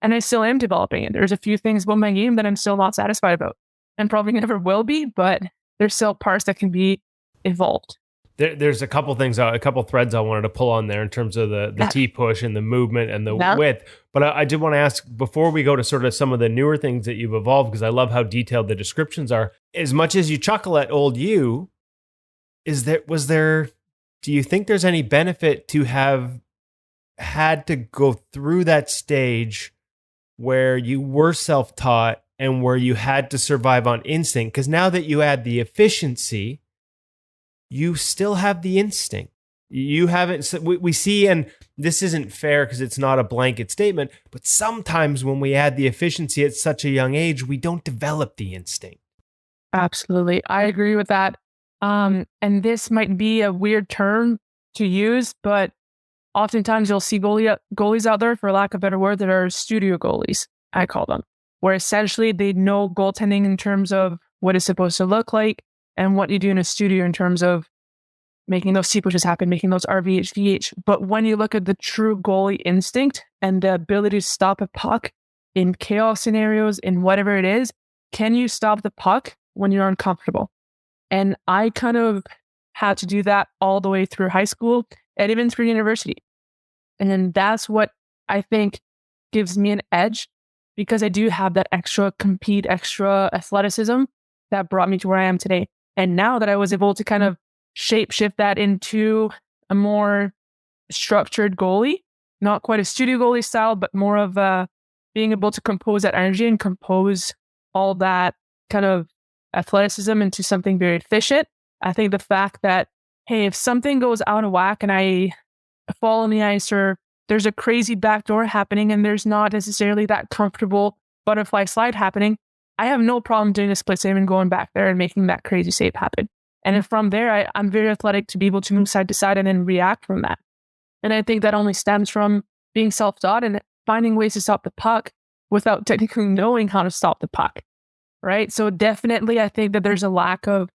And I still am developing it. There's a few things about my game that I'm still not satisfied about and probably never will be, but there's still parts that can be evolved. There's a couple things, a couple threads I wanted to pull on there in terms of the T-push and the movement and the width. But I did want to ask, before we go to sort of some of the newer things that you've evolved, because I love how detailed the descriptions are, as much as you chuckle at old you, do you think there's any benefit to have had to go through that stage where you were self-taught and where you had to survive on instinct? Because now that you add the efficiency, you still have the instinct. You haven't, we see, and this isn't fair because it's not a blanket statement, but sometimes when we add the efficiency at such a young age, we don't develop the instinct. Absolutely. I agree with that. And this might be a weird term to use, but oftentimes you'll see goalies out there, for lack of a better word, that are studio goalies, I call them, where essentially they know goaltending in terms of what it's supposed to look like and what you do in a studio in terms of making those T-pushes happen, making those RVH, VH. But when you look at the true goalie instinct and the ability to stop a puck in chaos scenarios, in whatever it is, can you stop the puck when you're uncomfortable? And I kind of had to do that all the way through high school and even through university. And then that's what I think gives me an edge, because I do have that extra athleticism that brought me to where I am today. And now that I was able to kind of shape shift that into a more structured goalie, not quite a studio goalie style, but more of being able to compose that energy and compose all that kind of athleticism into something very efficient. I think the fact that, hey, if something goes out of whack and I fall on the ice, or there's a crazy backdoor happening and there's not necessarily that comfortable butterfly slide happening, I have no problem doing a split save and going back there and making that crazy save happen. And then from there, I'm very athletic to be able to move side to side and then react from that. And I think that only stems from being self-taught and finding ways to stop the puck without technically knowing how to stop the puck, right? So definitely, I think that there's a lack of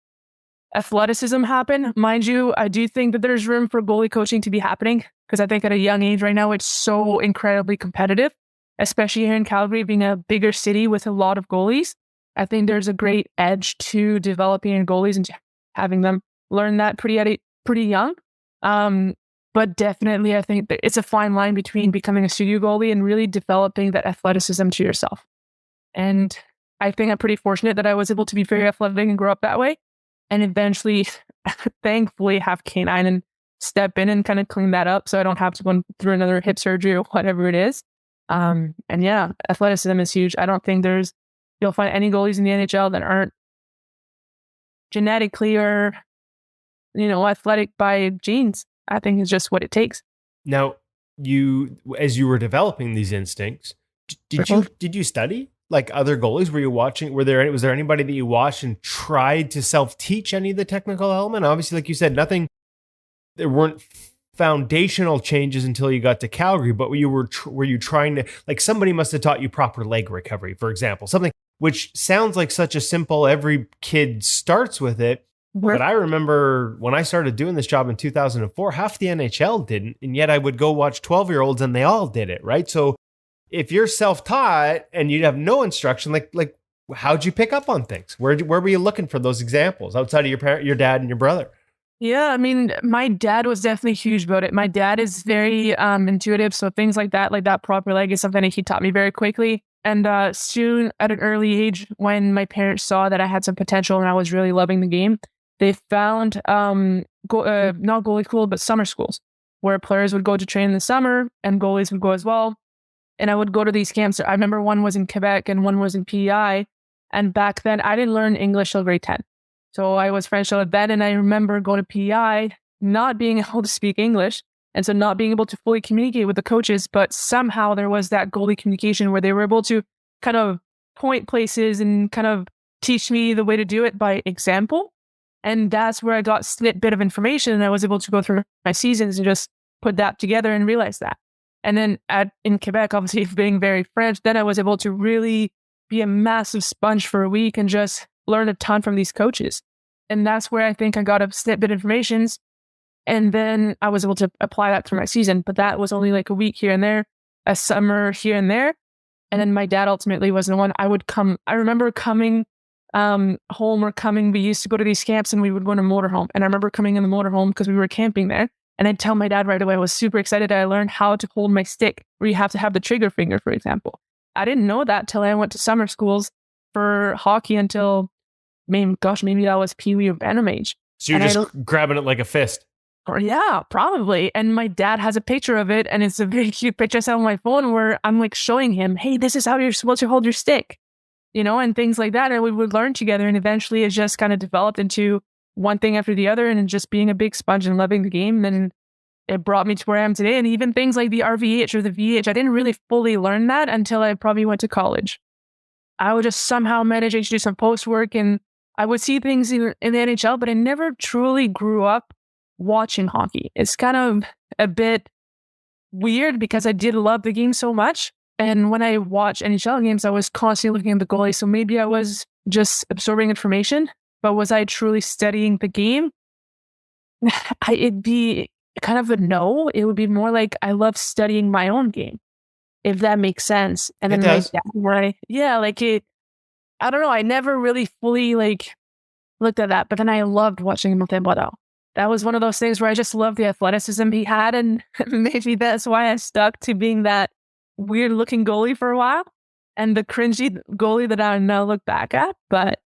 athleticism happen. Mind you, I do think that there's room for goalie coaching to be happening, because I think at a young age right now, it's so incredibly competitive, especially here in Calgary, being a bigger city with a lot of goalies. I think there's a great edge to developing goalies and having them learn that pretty young. But definitely, I think that it's a fine line between becoming a studio goalie and really developing that athleticism to yourself. And I think I'm pretty fortunate that I was able to be very athletic and grow up that way. And eventually, thankfully, have K9 and step in and kind of clean that up so I don't have to go through another hip surgery or whatever it is. And yeah, athleticism is huge. I don't think you'll find any goalies in the NHL that aren't genetically or, athletic by genes. I think it's just what it takes. Now, as you were developing these instincts, did you study like other goalies? Were you watching? Was there anybody that you watched and tried to self-teach any of the technical element? Obviously, like you said, there weren't foundational changes until you got to Calgary, but were you trying to, like, somebody must have taught you proper leg recovery, for example, something which sounds like such a simple, every kid starts with it, But I remember when I started doing this job in 2004, half the NHL didn't. And yet I would go watch 12-year-olds and they all did it, right? So if you're self-taught and you have no instruction, like how'd you pick up on things? Where were you looking for those examples outside of your dad and your brother? Yeah, I mean, my dad was definitely huge about it. My dad is very intuitive. So things like that proper leg is something that he taught me very quickly. And soon at an early age, when my parents saw that I had some potential and I was really loving the game, they found not goalie school, but summer schools where players would go to train in the summer and goalies would go as well. And I would go to these camps. I remember one was in Quebec and one was in PEI. And back then, I didn't learn English till grade 10. So I was French till then. And I remember going to PEI, not being able to speak English. And so not being able to fully communicate with the coaches. But somehow there was that goalie communication where they were able to kind of point places and kind of teach me the way to do it by example. And that's where I got a bit of information. And I was able to go through my seasons and just put that together and realize that. And then in Quebec, obviously being very French, then I was able to really be a massive sponge for a week and just learn a ton from these coaches. And that's where I think I got a snippet of information. And then I was able to apply that through my season. But that was only like a week here and there, a summer here and there. And then my dad ultimately was the one I remember coming home we used to go to these camps and we would go in a motorhome. And I remember coming in the motorhome because we were camping there. And I'd tell my dad right away, I was super excited that I learned how to hold my stick, where you have to have the trigger finger, for example. I didn't know that till I went to summer schools for hockey until, maybe that was Pee Wee or Bantam age. So you're just grabbing it like a fist. Or yeah, probably. And my dad has a picture of it, and it's a very cute picture I have on my phone where I'm like showing him, hey, this is how you're supposed to hold your stick, and things like that. And we would learn together, and eventually it just kind of developed into one thing after the other and just being a big sponge and loving the game. And it brought me to where I am today. And even things like the RVH or the VH, I didn't really fully learn that until I probably went to college. I would just somehow manage to do some post work and I would see things in the NHL, but I never truly grew up watching hockey. It's kind of a bit weird because I did love the game so much. And when I watched NHL games, I was constantly looking at the goalie. So maybe I was just absorbing information. But was I truly studying the game? It'd be kind of a no. It would be more like I love studying my own game, if that makes sense. And then I don't know. I never really fully looked at that. But then I loved watching Martin. That was one of those things where I just loved the athleticism he had, and maybe that's why I stuck to being that weird looking goalie for a while, and the cringy goalie that I now look back at. But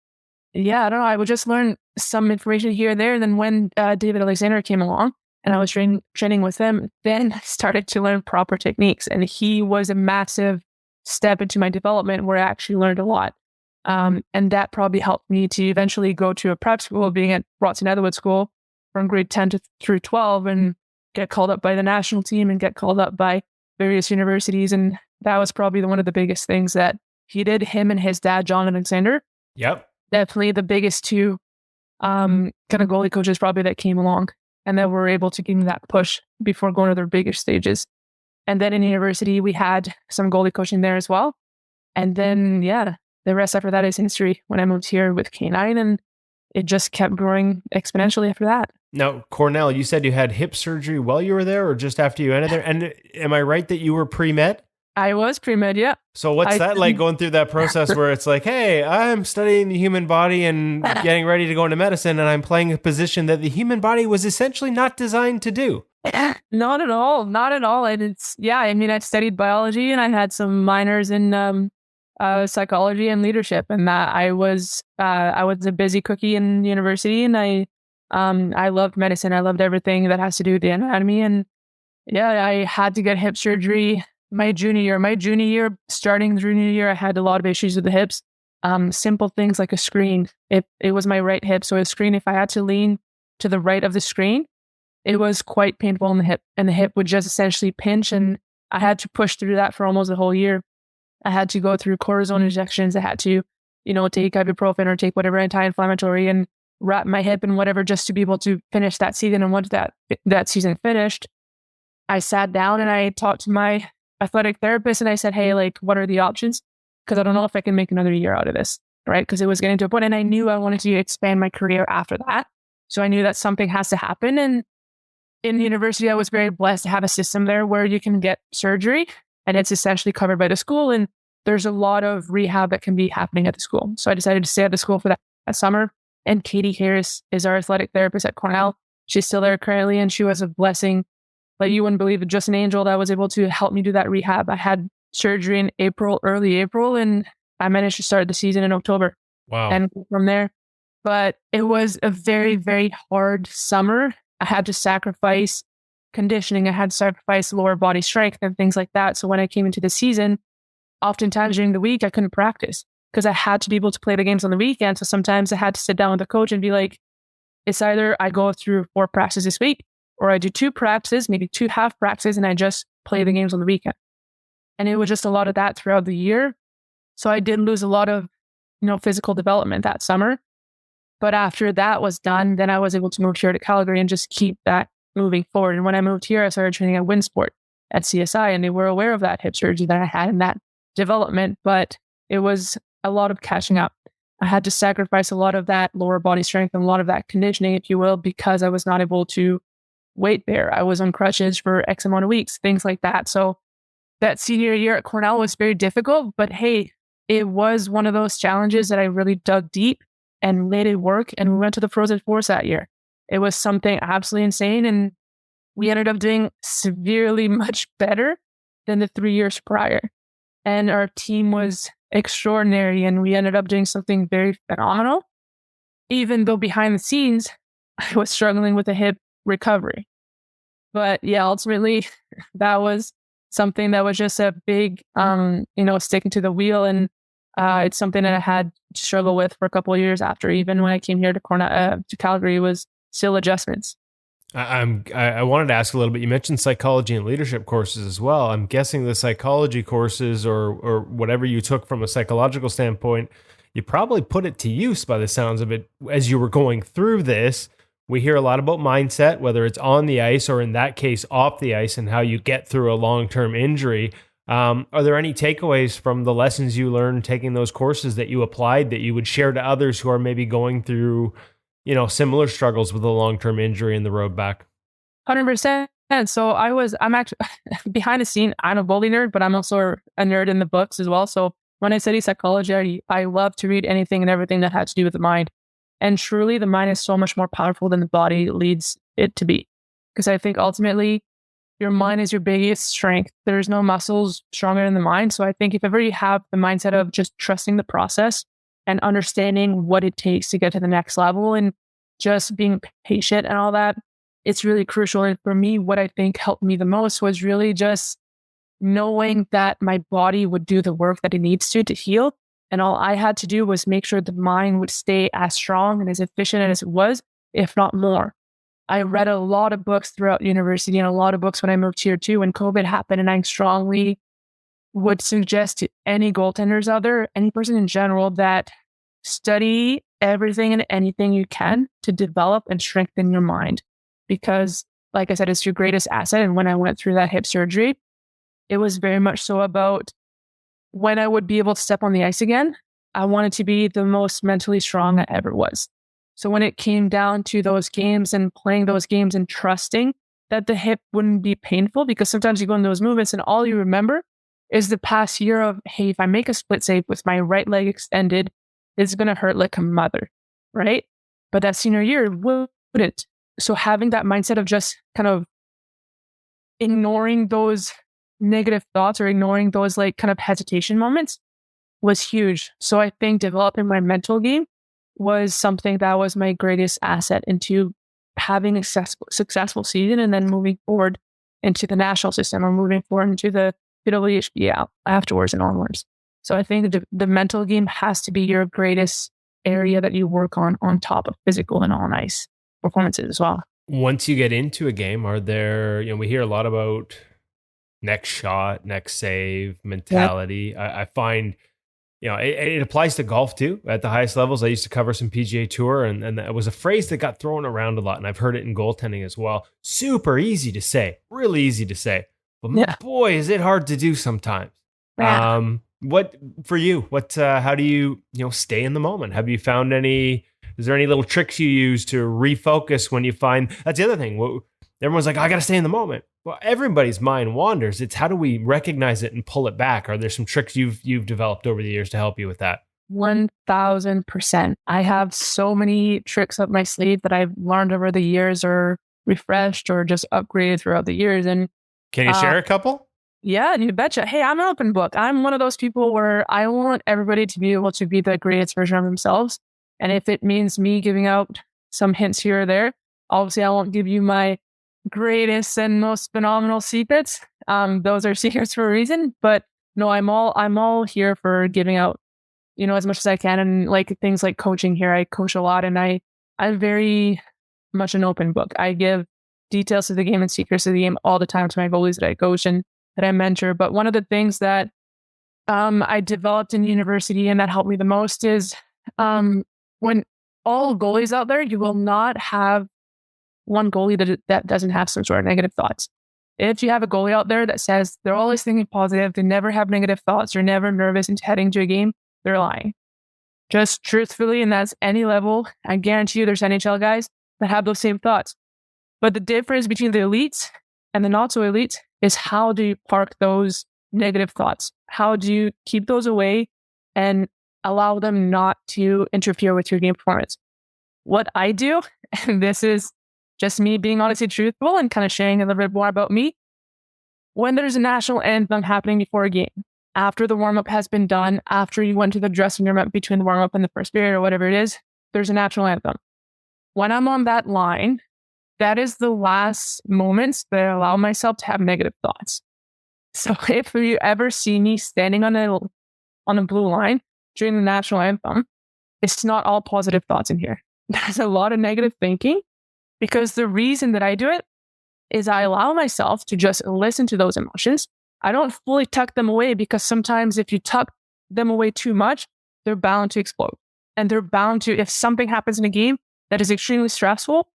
yeah, I don't know. I would just learn some information here and there. And then when David Alexander came along and I was training with him, then I started to learn proper techniques. And he was a massive step into my development where I actually learned a lot. And that probably helped me to eventually go to a prep school, being at Broughton Netherwood School from grade 10 through 12 and get called up by the national team and get called up by various universities. And that was probably one of the biggest things that he did, him and his dad, John Alexander. Yep. Definitely the biggest two kind of goalie coaches probably that came along and that were able to give me that push before going to their bigger stages. And then in university, we had some goalie coaching there as well. And then, the rest after that is history when I moved here with K9, and it just kept growing exponentially after that. Now, Cornell, you said you had hip surgery while you were there or just after you ended there? And am I right that you were pre-med? I was pre-med, yeah. So what's that like going through that process where it's like, hey, I'm studying the human body and getting ready to go into medicine, and I'm playing a position that the human body was essentially not designed to do? Not at all. Not at all. And I studied biology and I had some minors in psychology and leadership, and that I was a busy cookie in university, and I loved medicine. I loved everything that has to do with the anatomy. And I had to get hip surgery my junior year, starting junior year, I had a lot of issues with the hips. Simple things like a screen. It was my right hip, so a screen, if I had to lean to the right of the screen, it was quite painful in the hip, and the hip would just essentially pinch, and I had to push through that for almost a whole year. I had to go through cortisone injections. I had to, take ibuprofen or take whatever anti-inflammatory and wrap my hip and whatever just to be able to finish that season. And once that season finished, I sat down and I talked to my athletic therapist and I said, hey, what are the options? Because I don't know if I can make another year out of this, right? Because it was getting to a point and I knew I wanted to expand my career after that. So I knew that something has to happen. And in university, I was very blessed to have a system there where you can get surgery and it's essentially covered by the school. And there's a lot of rehab that can be happening at the school. So I decided to stay at the school for that summer. And Katie Harris is our athletic therapist at Cornell. She's still there currently. And she was a blessing. Like you wouldn't believe it, just an angel that was able to help me do that rehab. I had surgery in early April, and I managed to start the season in October. Wow. And from there. But it was a very, very hard summer. I had to sacrifice conditioning. I had to sacrifice lower body strength and things like that. So when I came into the season, oftentimes during the week, I couldn't practice because I had to be able to play the games on the weekend. So sometimes I had to sit down with the coach and be like, it's either I go through 4 practices this week, or I do 2 practices, maybe 2 half practices, and I just play the games on the weekend. And it was just a lot of that throughout the year. So I did lose a lot of, physical development that summer. But after that was done, then I was able to move here to Calgary and just keep that moving forward. And when I moved here, I started training at Winsport at CSI, and they were aware of that hip surgery that I had and that development. But it was a lot of catching up. I had to sacrifice a lot of that lower body strength and a lot of that conditioning, if you will, because I was not able to weight bear. I was on crutches for X amount of weeks, things like that. So that senior year at Cornell was very difficult, but hey, it was one of those challenges that I really dug deep and made it work. And we went to the Frozen Fours that year. It was something absolutely insane. And we ended up doing severely much better than the 3 years prior. And our team was extraordinary. And we ended up doing something very phenomenal, even though behind the scenes, I was struggling with a hip recovery. But yeah, ultimately, that was something that was just a big, sticking to the wheel. And it's something that I had to struggle with for a couple of years after. Even when I came here to Calgary, it was still adjustments. I wanted to ask a little bit. You mentioned psychology and leadership courses as well. I'm guessing the psychology courses or whatever you took from a psychological standpoint, you probably put it to use by the sounds of it as you were going through this. We hear a lot about mindset, whether it's on the ice or in that case off the ice, and how you get through a long-term injury. Are there any takeaways from the lessons you learned taking those courses that you applied that you would share to others who are maybe going through, similar struggles with a long-term injury in the road back? 100%. So I'm actually behind the scene. I'm a bully nerd, but I'm also a nerd in the books as well. So when I study psychology, I love to read anything and everything that had to do with the mind. And truly, the mind is so much more powerful than the body leads it to be. Because I think ultimately, your mind is your biggest strength. There's no muscles stronger than the mind. So I think if ever you have the mindset of just trusting the process and understanding what it takes to get to the next level and just being patient and all that, it's really crucial. And for me, what I think helped me the most was really just knowing that my body would do the work that it needs to heal. And all I had to do was make sure the mind would stay as strong and as efficient as it was, if not more. I read a lot of books throughout university and a lot of books when I moved here too, when COVID happened. And I strongly would suggest to any goaltenders out there, any person in general, that study everything and anything you can to develop and strengthen your mind. Because like I said, it's your greatest asset. And when I went through that hip surgery, it was very much so about when I would be able to step on the ice again, I wanted to be the most mentally strong I ever was. So when it came down to those games and playing those games and trusting that the hip wouldn't be painful, because sometimes you go in those movements and all you remember is the past year of, hey, if I make a split save with my right leg extended, it's going to hurt like a mother, right? But that senior year wouldn't. So having that mindset of just kind of ignoring those negative thoughts or ignoring those like kind of hesitation moments was huge. So I think developing my mental game was something that was my greatest asset into having a successful season and then moving forward into the national system or moving forward into the WHBL afterwards and onwards. So I think the mental game has to be your greatest area that you work on top of physical and on ice performances as well. Once you get into a game, are there, we hear a lot about next shot, next save mentality. Yep. I find, it applies to golf too at the highest levels. I used to cover some PGA Tour and it was a phrase that got thrown around a lot. And I've heard it in goaltending as well. Super easy to say, really easy to say. But boy, is it hard to do sometimes. Yeah. What for you? How do you, stay in the moment? Have you found any is there any little tricks you use to refocus when you find, that's the other thing. Everyone's like, I got to stay in the moment. Well, everybody's mind wanders. It's how do we recognize it and pull it back? Are there some tricks you've developed over the years to help you with that? 1000%. I have so many tricks up my sleeve that I've learned over the years or refreshed or just upgraded throughout the years. And can you share a couple? Yeah, you betcha. Hey, I'm an open book. I'm one of those people where I want everybody to be able to be the greatest version of themselves. And if it means me giving out some hints here or there, obviously I won't give you my greatest and most phenomenal secrets. Those are secrets for a reason. But no, I'm all here for giving out, as much as I can. And like things like coaching here, I coach a lot, and I'm very much an open book. I give details of the game and secrets of the game all the time to my goalies that I coach and that I mentor. But one of the things that I developed in university and that helped me the most is when all goalies out there, you will not have one goalie that doesn't have some sort of negative thoughts. If you have a goalie out there that says they're always thinking positive, they never have negative thoughts, they're never nervous into heading to a game, they're lying. Just truthfully, and that's any level, I guarantee you there's NHL guys that have those same thoughts. But the difference between the elites and the not so elites is how do you park those negative thoughts? How do you keep those away and allow them not to interfere with your game performance? What I do, and this is just me being honestly truthful and kind of sharing a little bit more about me. When there's a national anthem happening before a game, after the warm-up has been done, after you went to the dressing room between the warm-up and the first period or whatever it is, there's a national anthem. When I'm on that line, that is the last moments that I allow myself to have negative thoughts. So if you ever see me standing on a blue line during the national anthem, it's not all positive thoughts in here. There's a lot of negative thinking, because the reason that I do it is I allow myself to just listen to those emotions. I don't fully tuck them away, because sometimes if you tuck them away too much, they're bound to explode. And they're bound to, if something happens in a game that is extremely stressful,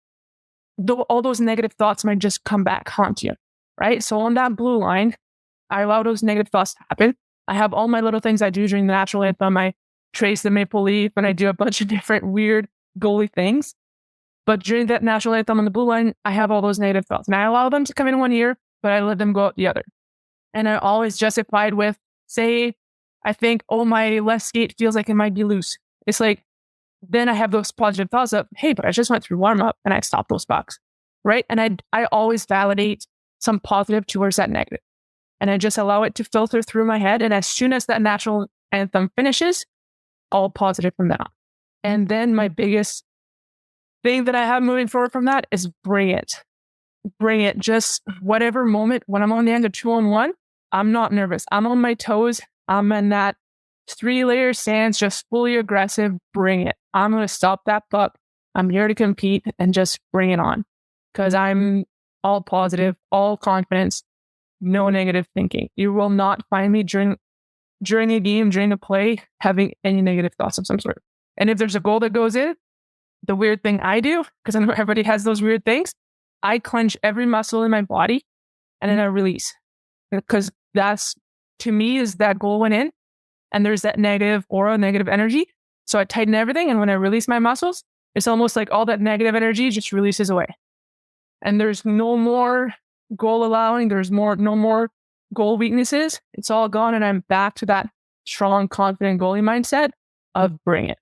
all those negative thoughts might just come back, haunt you, right? So on that blue line, I allow those negative thoughts to happen. I have all my little things I do during the national anthem. I trace the maple leaf and I do a bunch of different weird goalie things. But during that national anthem on the blue line, I have all those negative thoughts. And I allow them to come in one ear, but I let them go out the other. And I always justify it with, say, I think, oh, my left skate feels like it might be loose. It's like, then I have those positive thoughts of, hey, but I just went through warm up and I stopped those pucks, right? And I always validate some positive towards that negative. And I just allow it to filter through my head. And as soon as that national anthem finishes, all positive from then on. And then my biggest thing that I have moving forward from that is bring it. Bring it. Just whatever moment when I'm on the end of 2-on-1, I'm not nervous. I'm on my toes. I'm in that 3-layer stance, just fully aggressive. Bring it. I'm going to stop that puck. I'm here to compete and just bring it on, because I'm all positive, all confidence, no negative thinking. You will not find me during a game, during a play, having any negative thoughts of some sort. And if there's a goal that goes in, the weird thing I do, because I know everybody has those weird things, I clench every muscle in my body and then I release. Because that's, to me, is that goal went in and there's that negative aura, negative energy. So I tighten everything, and when I release my muscles, it's almost like all that negative energy just releases away. And there's no more goal allowing, there's no more goal weaknesses. It's all gone, and I'm back to that strong, confident goalie mindset of bring it.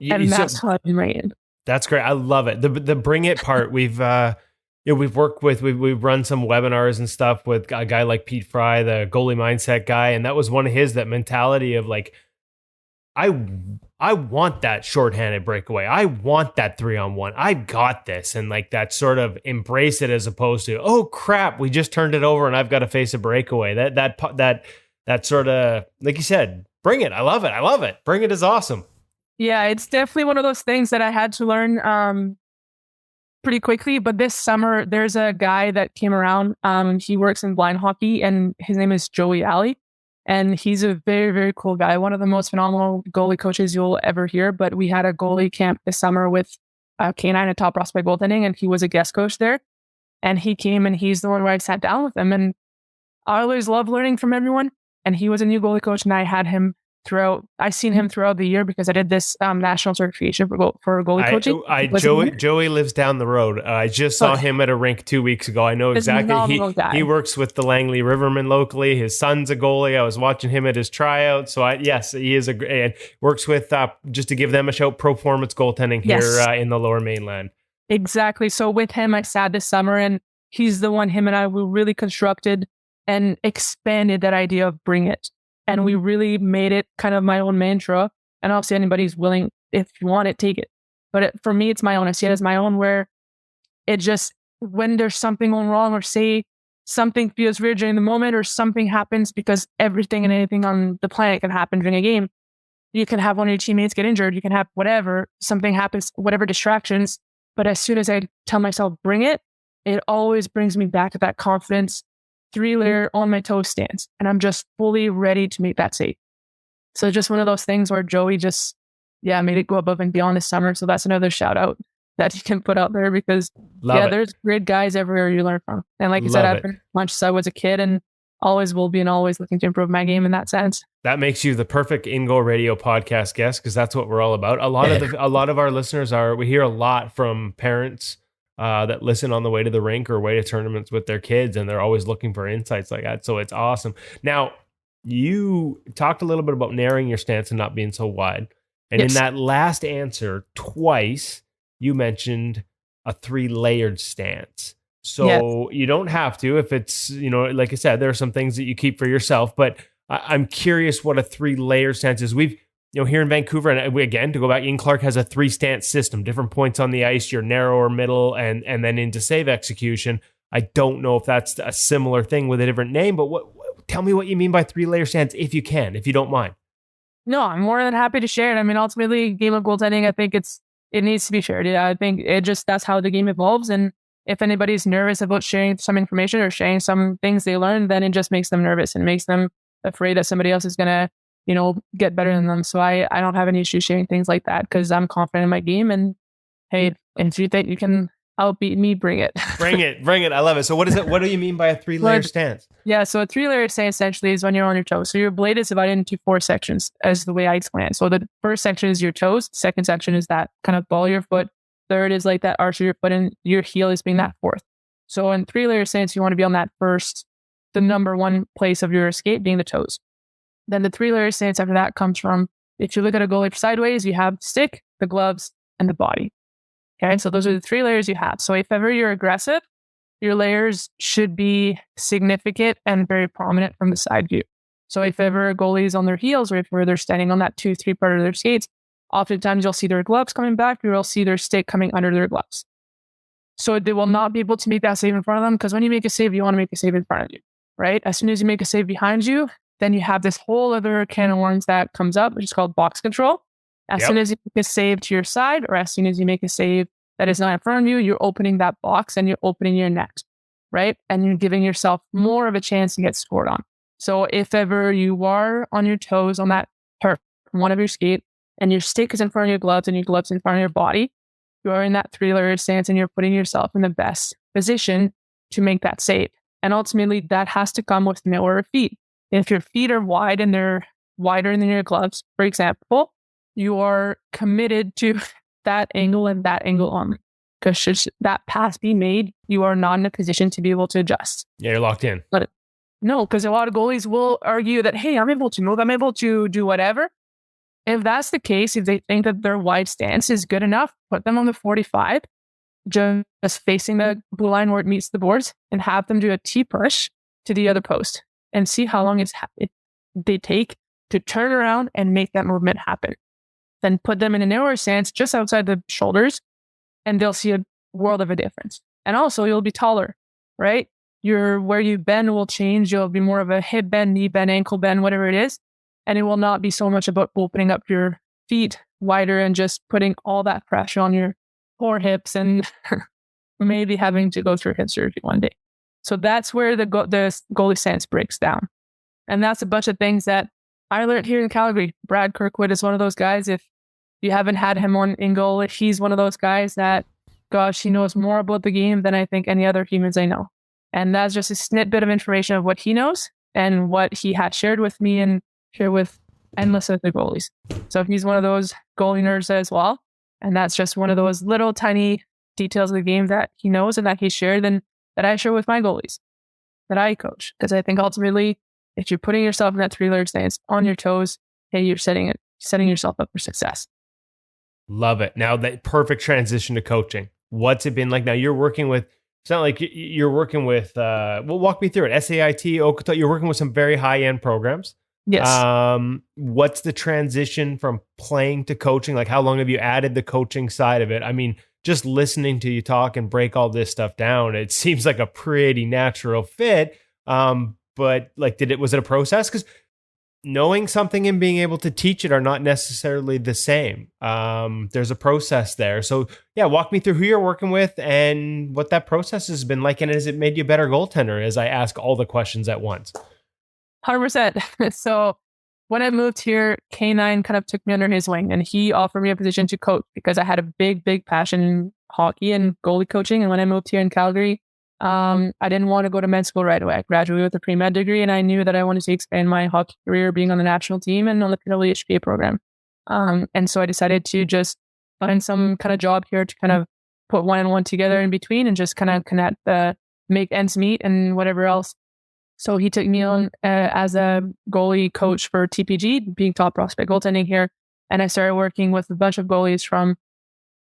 And that's how I've been rated. That's great. I love it. The bring it part. We've worked with, we've run some webinars and stuff with a guy like Pete Fry, the goalie mindset guy, and that was one of his, that mentality of like, I want that shorthanded breakaway. I want that 3-on-1. I got this. And like that sort of embrace it, as opposed to, oh crap, we just turned it over and I've got to face a breakaway. That sort of, like you said, bring it. I love it. I love it. Bring it is awesome. Yeah, it's definitely one of those things that I had to learn pretty quickly. But this summer, there's a guy that came around. He works in blind hockey, and his name is Joey Alley. And he's a very, very cool guy. One of the most phenomenal goalie coaches you'll ever hear. But we had a goalie camp this summer with K9 at Top Prospect Goaltending, and he was a guest coach there. And he came, and he's the one where I sat down with him. And I always love learning from everyone. And he was a new goalie coach, and I had him throughout. I seen him throughout the year because I did this national certification for goalie coaching. Joey lives down the road. I just saw him at a rink 2 weeks ago. I know exactly. He works with the Langley Rivermen locally. His son's a goalie. I was watching him at his tryout. So yes, he is and works with just to give them a shout, Performance Goaltending here in the Lower Mainland. Exactly. So with him, I sat this summer, and he's the one. Him and I, we really constructed and expanded that idea of bring it. And we really made it kind of my own mantra. And obviously anybody's willing, if you want it, take it. But for me, it's my own. I see it as my own, where it just, when there's something going wrong, or say something feels weird during the moment, or something happens, because everything and anything on the planet can happen during a game. You can have one of your teammates get injured. You can have whatever, something happens, whatever distractions. But as soon as I tell myself, bring it, it always brings me back to that confidence, 3-layer on my toe stance, and I'm just fully ready to make that save. So just one of those things where Joey just, made it go above and beyond this summer. So that's another shout out that you can put out there, because there's great guys everywhere you learn from. And like you said, I've been much so as a kid, and always will be, and always looking to improve my game in that sense. That makes you the perfect In-Goal Radio podcast guest, because that's what we're all about. A lot of our listeners we hear a lot from parents that listen on the way to the rink or way to tournaments with their kids, and they're always looking for insights like that. So it's awesome. Now, you talked a little bit about narrowing your stance and not being so wide. And in that last answer, twice, you mentioned a 3-layered stance. So you don't have to, if it's, like I said, there are some things that you keep for yourself, but I'm curious what a 3-layer stance is. We've, here in Vancouver, and again, to go back, Ian Clark has a 3-stance system, different points on the ice, your narrower, middle, and then into save execution. I don't know if that's a similar thing with a different name, but tell me what you mean by 3-layer stance, if you don't mind. No, I'm more than happy to share it. I mean, ultimately, game of goaltending, I think it needs to be shared. Yeah, I think that's how the game evolves. And if anybody's nervous about sharing some information or sharing some things they learned, then it just makes them nervous and makes them afraid that somebody else is going to, get better than them. So I don't have any issue sharing things like that, because I'm confident in my game. And hey, if you think you can outbeat me, bring it. Bring it. I love it. So what is it? What do you mean by a 3-layer stance? Yeah, so a 3-layer stance essentially is when you're on your toes. So your blade is divided into 4 sections, as the way I explain it. So the first section is your toes. The second section is that kind of ball of your foot. Third is like that arch of your foot, and your heel is being that fourth. So in 3-layer stance, you want to be on that first, the number one place of your skate being the toes. Then the 3-layer stance after that comes from, if you look at a goalie sideways, you have the stick, the gloves, and the body. Okay, so those are the 3 layers you have. So if ever you're aggressive, your layers should be significant and very prominent from the side view. So if ever a goalie is on their heels, or if they're standing on that 2-3 part of their skates, oftentimes you'll see their gloves coming back, or you'll see their stick coming under their gloves. So they will not be able to make that save in front of them, because when you make a save, you want to make a save in front of you, right? As soon as you make a save behind you, then you have this whole other can of worms that comes up, which is called box control. As soon as you make a save to your side, or as soon as you make a save that is not in front of you, you're opening that box and you're opening your net, right? And you're giving yourself more of a chance to get scored on. So if ever you are on your toes on that part, one of your skate, and your stick is in front of your gloves and your gloves in front of your body, you are in that 3-layer stance, and you're putting yourself in the best position to make that save. And ultimately, that has to come with narrower feet. If your feet are wide and they're wider than your gloves, for example, you are committed to that angle and that angle only. Because should that pass be made, you are not in a position to be able to adjust. Yeah, you're locked in. No, because a lot of goalies will argue that, hey, I'm able to move, I'm able to do whatever. If that's the case, if they think that their wide stance is good enough, put them on the 45, just facing the blue line where it meets the boards, and have them do a T-push to the other post, and see how long they take to turn around and make that movement happen. Then put them in a narrower stance just outside the shoulders, and they'll see a world of a difference. And also, you'll be taller, right? Where you bend will change. You'll be more of a hip bend, knee bend, ankle bend, whatever it is. And it will not be so much about opening up your feet wider and just putting all that pressure on your poor hips and maybe having to go through hip surgery one day. So that's where the goalie stance breaks down. And that's a bunch of things that I learned here in Calgary. Brad Kirkwood is one of those guys. If you haven't had him in goal, he's one of those guys that, gosh, he knows more about the game than I think any other humans I know. And that's just a snippet of information of what he knows and what he had shared with me and share with and listen to the goalies. So he's one of those goalie nerds as well. And that's just one of those little tiny details of the game that he knows and that he shared and that I share with my goalies that I coach. Because I think ultimately, if you're putting yourself in that three-layered stance on your toes, hey, you're setting yourself up for success. Love it. Now that perfect transition to coaching. What's it been like? Now you're working with, it's not like you're working with, well, walk me through it. SAIT, Okoto, you're working with some very high-end programs. Yes. What's the transition from playing to coaching? Like how long have you added the coaching side of it? I mean, just listening to you talk and break all this stuff down, it seems like a pretty natural fit. But like, was it a process? Because knowing something and being able to teach it are not necessarily the same. There's a process there. So yeah, walk me through who you're working with and what that process has been like. And has it made you a better goaltender as I ask all the questions at once? 100%. So when I moved here, K9 kind of took me under his wing and he offered me a position to coach because I had a big passion in hockey and goalie coaching. And when I moved here in Calgary, I didn't want to go to med school right away. I graduated with a pre-med degree and I knew that I wanted to expand my hockey career being on the national team and on the PWHPA program. And so I decided to just find some kind of job here to kind of put one and one together in between and just kind of connect make ends meet and whatever else. So he took me on as a goalie coach for TPG, being top prospect goaltending here. And I started working with a bunch of goalies from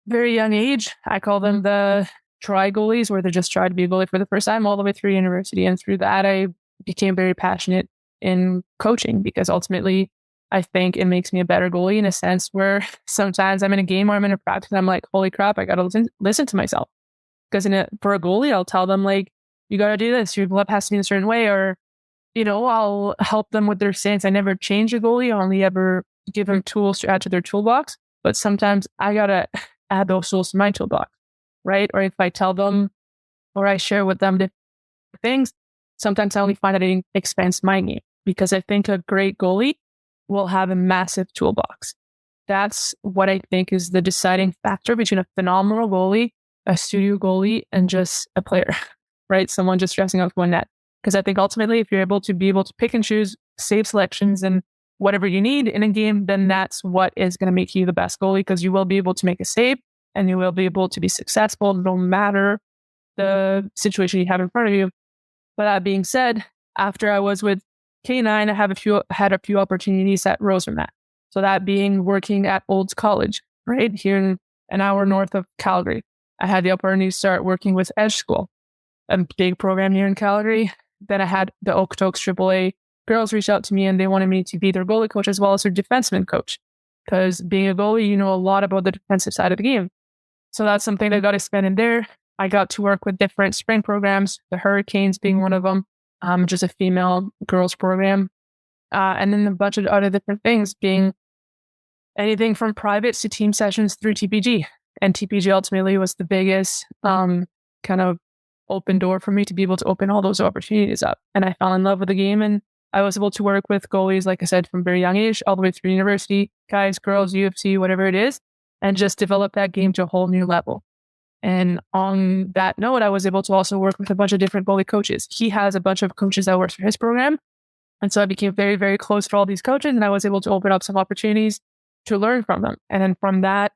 very young age. I call them the try goalies, where they just try to be a goalie for the first time, all the way through university. And through that, I became very passionate in coaching because ultimately, I think it makes me a better goalie in a sense where sometimes I'm in a game or I'm in a practice and I'm like, holy crap, I got to listen to myself. Because for a goalie, I'll tell them like, you got to do this. Your glove has to be in a certain way, or, I'll help them with their stance. I never change a goalie. I only ever give them tools to add to their toolbox. But sometimes I got to add those tools to my toolbox, right? Or if I tell them or I share with them different things, sometimes I only find that it expands my game because I think a great goalie will have a massive toolbox. That's what I think is the deciding factor between a phenomenal goalie, a studio goalie, and just a player. Right? Someone just dressing up one net. Because I think ultimately, if you're able to pick and choose save selections and whatever you need in a game, then that's what is going to make you the best goalie because you will be able to make a save and you will be able to be successful no matter the situation you have in front of you. But that being said, after I was with K9, I had a few opportunities that rose from that. So that being working at Olds College, right? Here an hour north of Calgary. I had the opportunity to start working with Edge School, a big program here in Calgary. Then I had the Okotoks AAA girls reach out to me and they wanted me to be their goalie coach as well as their defenseman coach. Because being a goalie, you know a lot about the defensive side of the game. So that's something that got expanded there. I got to work with different spring programs, the Hurricanes being one of them, just a female girls program. And then a bunch of other different things being anything from privates to team sessions through TPG. And TPG ultimately was the biggest kind of open door for me to be able to open all those opportunities up. And I fell in love with the game and I was able to work with goalies, like I said, from very young age, all the way through university, guys, girls, UFC, whatever it is, and just develop that game to a whole new level. And on that note, I was able to also work with a bunch of different goalie coaches. He has a bunch of coaches that works for his program. And so I became very, very close to all these coaches and I was able to open up some opportunities to learn from them. And then from that,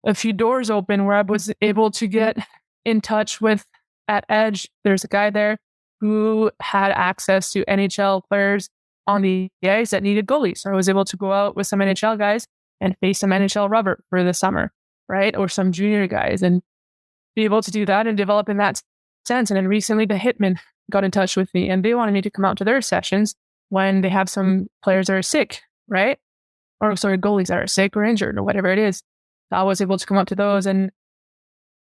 a few doors open where I was able to get in touch with at Edge. There's a guy there who had access to NHL players on the ice that needed goalies. So I was able to go out with some NHL guys and face some NHL rubber for the summer, right? Or some junior guys and be able to do that and develop in that sense. And then recently the Hitmen got in touch with me and they wanted me to come out to their sessions when they have some players that are sick, right? Or sorry, goalies that are sick or injured or whatever it is. I was able to come up to those. And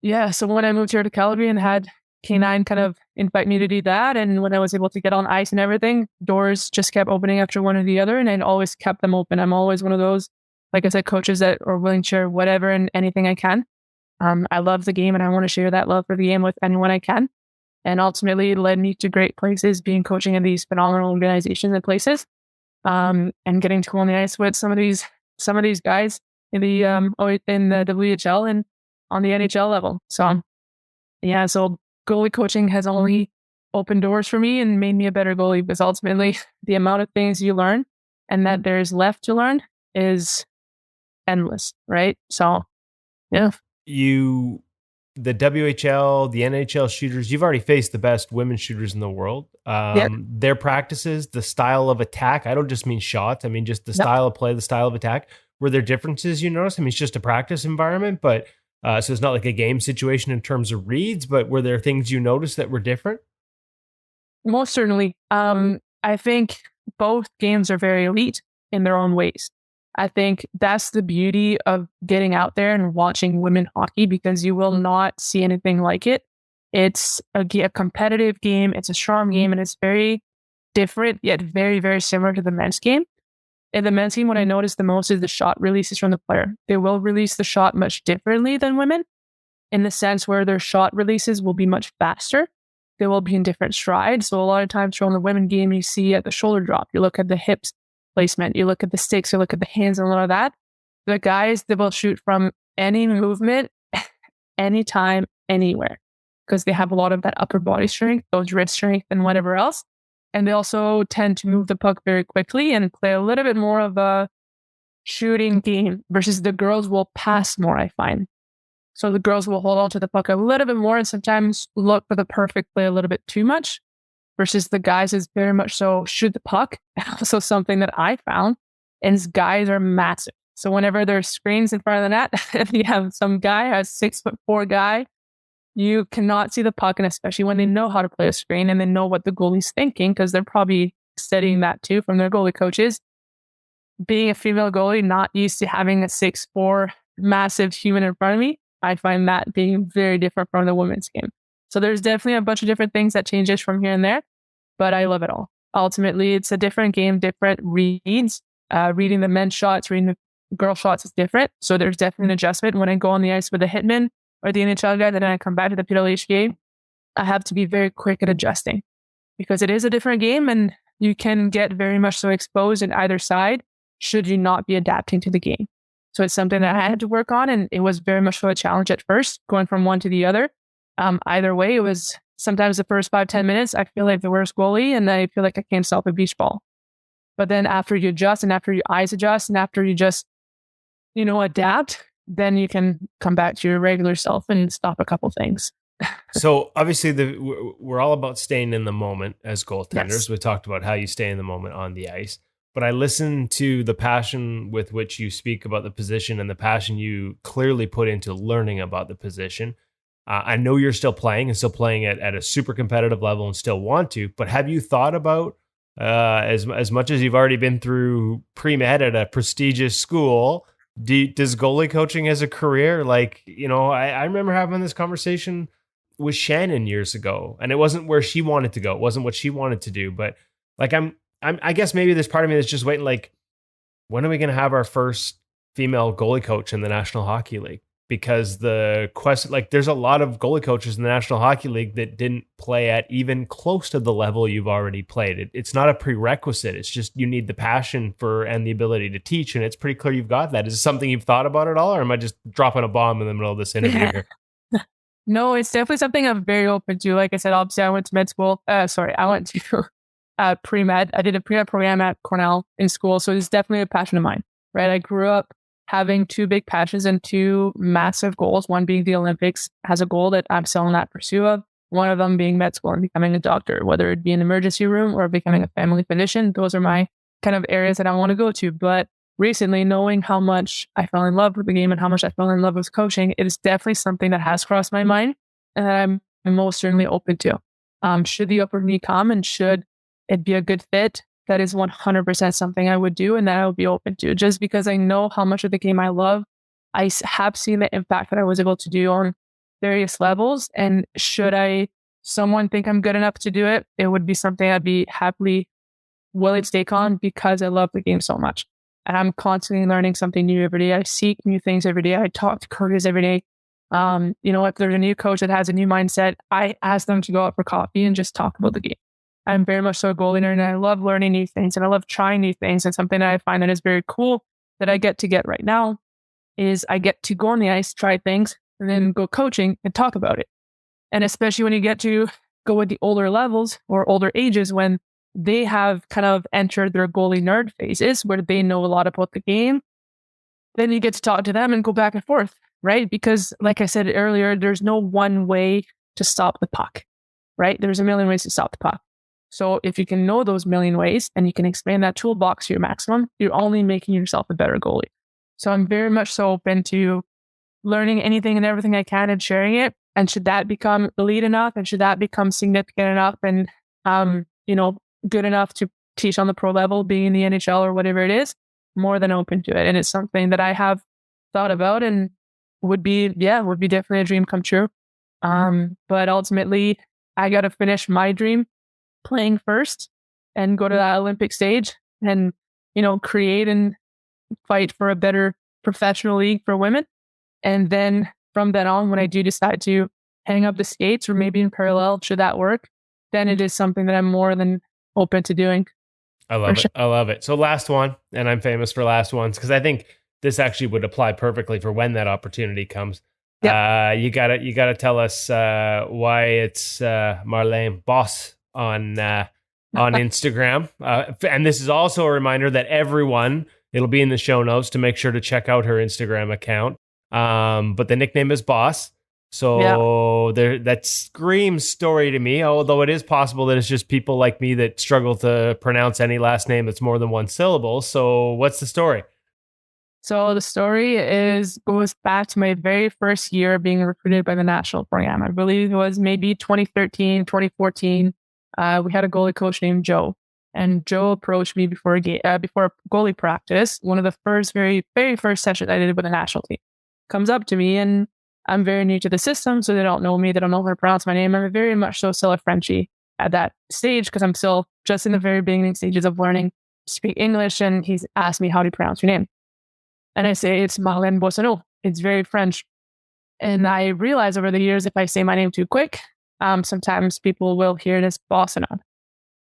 yeah, so when I moved here to Calgary and had K9 kind of invite me to do that. And when I was able to get on ice and everything, doors just kept opening after one or the other. And I always kept them open. I'm always one of those, like I said, coaches that are willing to share whatever and anything I can. I love the game and I want to share that love for the game with anyone I can. And ultimately it led me to great places, being coaching in these phenomenal organizations and places. And getting to go on the ice with some of these guys in the WHL and on the NHL level. So yeah, so goalie coaching has only opened doors for me and made me a better goalie because ultimately the amount of things you learn and that there's left to learn is endless, right? So, yeah. The WHL, the NHL shooters, you've already faced the best women shooters in the world. Their practices, the style of attack, I don't just mean shots, I mean just the style of play, the style of attack. Were there differences you noticed? I mean, it's just a practice environment, but so it's not like a game situation in terms of reads, but were there things you noticed that were different? Most certainly. I think both games are very elite in their own ways. I think that's the beauty of getting out there and watching women hockey, because you will not see anything like it. It's a competitive game. It's a strong game, and it's very different, yet very, very similar to the men's game. In the men's game, what I noticed the most is the shot releases from the player. They will release the shot much differently than women, in the sense where their shot releases will be much faster. They will be in different strides. So a lot of times from the women game, you see at the shoulder drop, you look at the hips placement, you look at the sticks, you look at the hands and a lot of that. The guys, they will shoot from any movement, anytime, anywhere, because they have a lot of that upper body strength, those wrist strength and whatever else. And they also tend to move the puck very quickly and play a little bit more of a shooting game, versus the girls will pass more, I find. So the girls will hold on to the puck a little bit more and sometimes look for the perfect play a little bit too much, versus the guys is very much so shoot the puck. And also something that I found is guys are massive. So whenever there's screens in front of the net and you have some guy, a 6'4" guy, you cannot see the puck. And especially when they know how to play a screen and they know what the goalie's thinking, because they're probably studying that too from their goalie coaches. Being a female goalie, not used to having a 6'4" massive human in front of me, I find that being very different from the women's game. So there's definitely a bunch of different things that changes from here and there, but I love it all. Ultimately, it's a different game, different reads. Reading the men's shots, reading the girl shots is different. So there's definitely an adjustment. When I go on the ice with the hitman or the NHL guy, then I come back to the PWH game, I have to be very quick at adjusting, because it is a different game and you can get very much so exposed in either side should you not be adapting to the game. So it's something that I had to work on, and it was very much so a challenge at first, going from one to the other. Either way, it was sometimes the first 5-10 minutes, I feel like the worst goalie and I feel like I can't stop a beach ball. But then after you adjust and after your eyes adjust and after you just, adapt, then you can come back to your regular self and stop a couple things. So obviously we're all about staying in the moment as goaltenders. Yes. We talked about how you stay in the moment on the ice, but I listened to the passion with which you speak about the position and the passion you clearly put into learning about the position. I know you're still playing and still playing at a super competitive level and still want to, but have you thought about as much as you've already been through pre-med at a prestigious school, does goalie coaching as a career? I remember having this conversation with Shannon years ago, and it wasn't where she wanted to go. It wasn't what she wanted to do, but I guess maybe there's part of me that's just waiting, when are we going to have our first female goalie coach in the National Hockey League? Because the question, there's a lot of goalie coaches in the National Hockey League that didn't play at even close to the level you've already played. It's not a prerequisite. It's just you need the passion for and the ability to teach, and it's pretty clear you've got that. Is this something you've thought about at all, or am I just dropping a bomb in the middle of this interview here? No, it's definitely something I'm very open to. Like I said, obviously I went to med school. I went to pre-med. I did a pre-med program at Cornell in school, so it's definitely a passion of mine, right? I grew up having two big passions and two massive goals. One being the Olympics has a goal that I'm still in that pursuit of. One of them being med school and becoming a doctor, whether it be an emergency room or becoming a family physician. Those are my kind of areas that I want to go to. But recently, knowing how much I fell in love with the game and how much I fell in love with coaching, it is definitely something that has crossed my mind and that I'm most certainly open to. Should the opportunity come and should it be a good fit, that is 100% something I would do and that I would be open to, just because I know how much of the game I love. I have seen the impact that I was able to do on various levels. And should someone think I'm good enough to do it, it would be something I'd be happily willing to take on, because I love the game so much. And I'm constantly learning something new every day. I seek new things every day. I talk to coaches every day. If there's a new coach that has a new mindset, I ask them to go out for coffee and just talk about the game. I'm very much so a goalie nerd, and I love learning new things and I love trying new things. And something that I find that is very cool that I get to get right now is I get to go on the ice, try things, and then go coaching and talk about it. And especially when you get to go with the older levels or older ages, when they have kind of entered their goalie nerd phases where they know a lot about the game. Then you get to talk to them and go back and forth, right? Because like I said earlier, there's no one way to stop the puck, right? There's a million ways to stop the puck. So if you can know those million ways and you can expand that toolbox to your maximum, you're only making yourself a better goalie. So I'm very much so open to learning anything and everything I can and sharing it. And should that become elite enough and should that become significant enough and, good enough to teach on the pro level, being in the NHL or whatever it is, more than open to it. And it's something that I have thought about and would be definitely a dream come true. But ultimately I got to finish my dream playing first and go to that Olympic stage and, create and fight for a better professional league for women. And then from then on, when I do decide to hang up the skates or maybe in parallel, should that work, then it is something that I'm more than open to doing. I love it. Sure. I love it. So last one, and I'm famous for last ones because I think this actually would apply perfectly for when that opportunity comes. Yep. You gotta tell us why it's Marle Boss on Instagram. And this is also a reminder that everyone, it'll be in the show notes to make sure to check out her Instagram account. But the nickname is Boss. So that screams story to me, although it is possible that it's just people like me that struggle to pronounce any last name that's more than one syllable. So what's the story? So the story goes back to my very first year being recruited by the national program. I believe it was maybe 2013, 2014. We had a goalie coach named Joe. And Joe approached me before goalie practice, one of the very, very first sessions I did with the national team. Comes up to me, and I'm very new to the system, so they don't know me. They don't know how to pronounce my name. I'm very much so still a Frenchie at that stage because I'm still just in the very beginning stages of learning to speak English. And he's asked me, how do you pronounce your name? And I say, it's Marle Boissonnault. It's very French. And I realize over the years, if I say my name too quick, sometimes people will hear it as Boissonnault.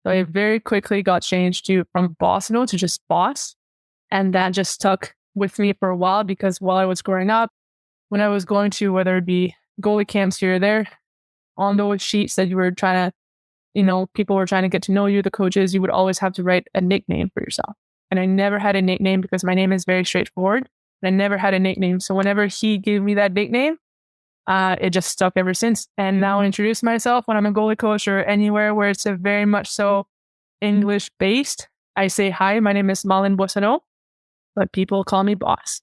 So I very quickly got changed from Boissonnault to just Boss. And that just stuck with me for a while because while I was growing up, when I was going to, whether it be goalie camps here or there, on those sheets that you were trying to, people were trying to get to know you, the coaches, you would always have to write a nickname for yourself. And I never had a nickname because my name is very straightforward. And I never had a nickname. So whenever he gave me that nickname, it just stuck ever since. And now I introduce myself when I'm a goalie coach or anywhere where it's a very much so English based. I say, hi, my name is Marle Boissonnault, but people call me Boss.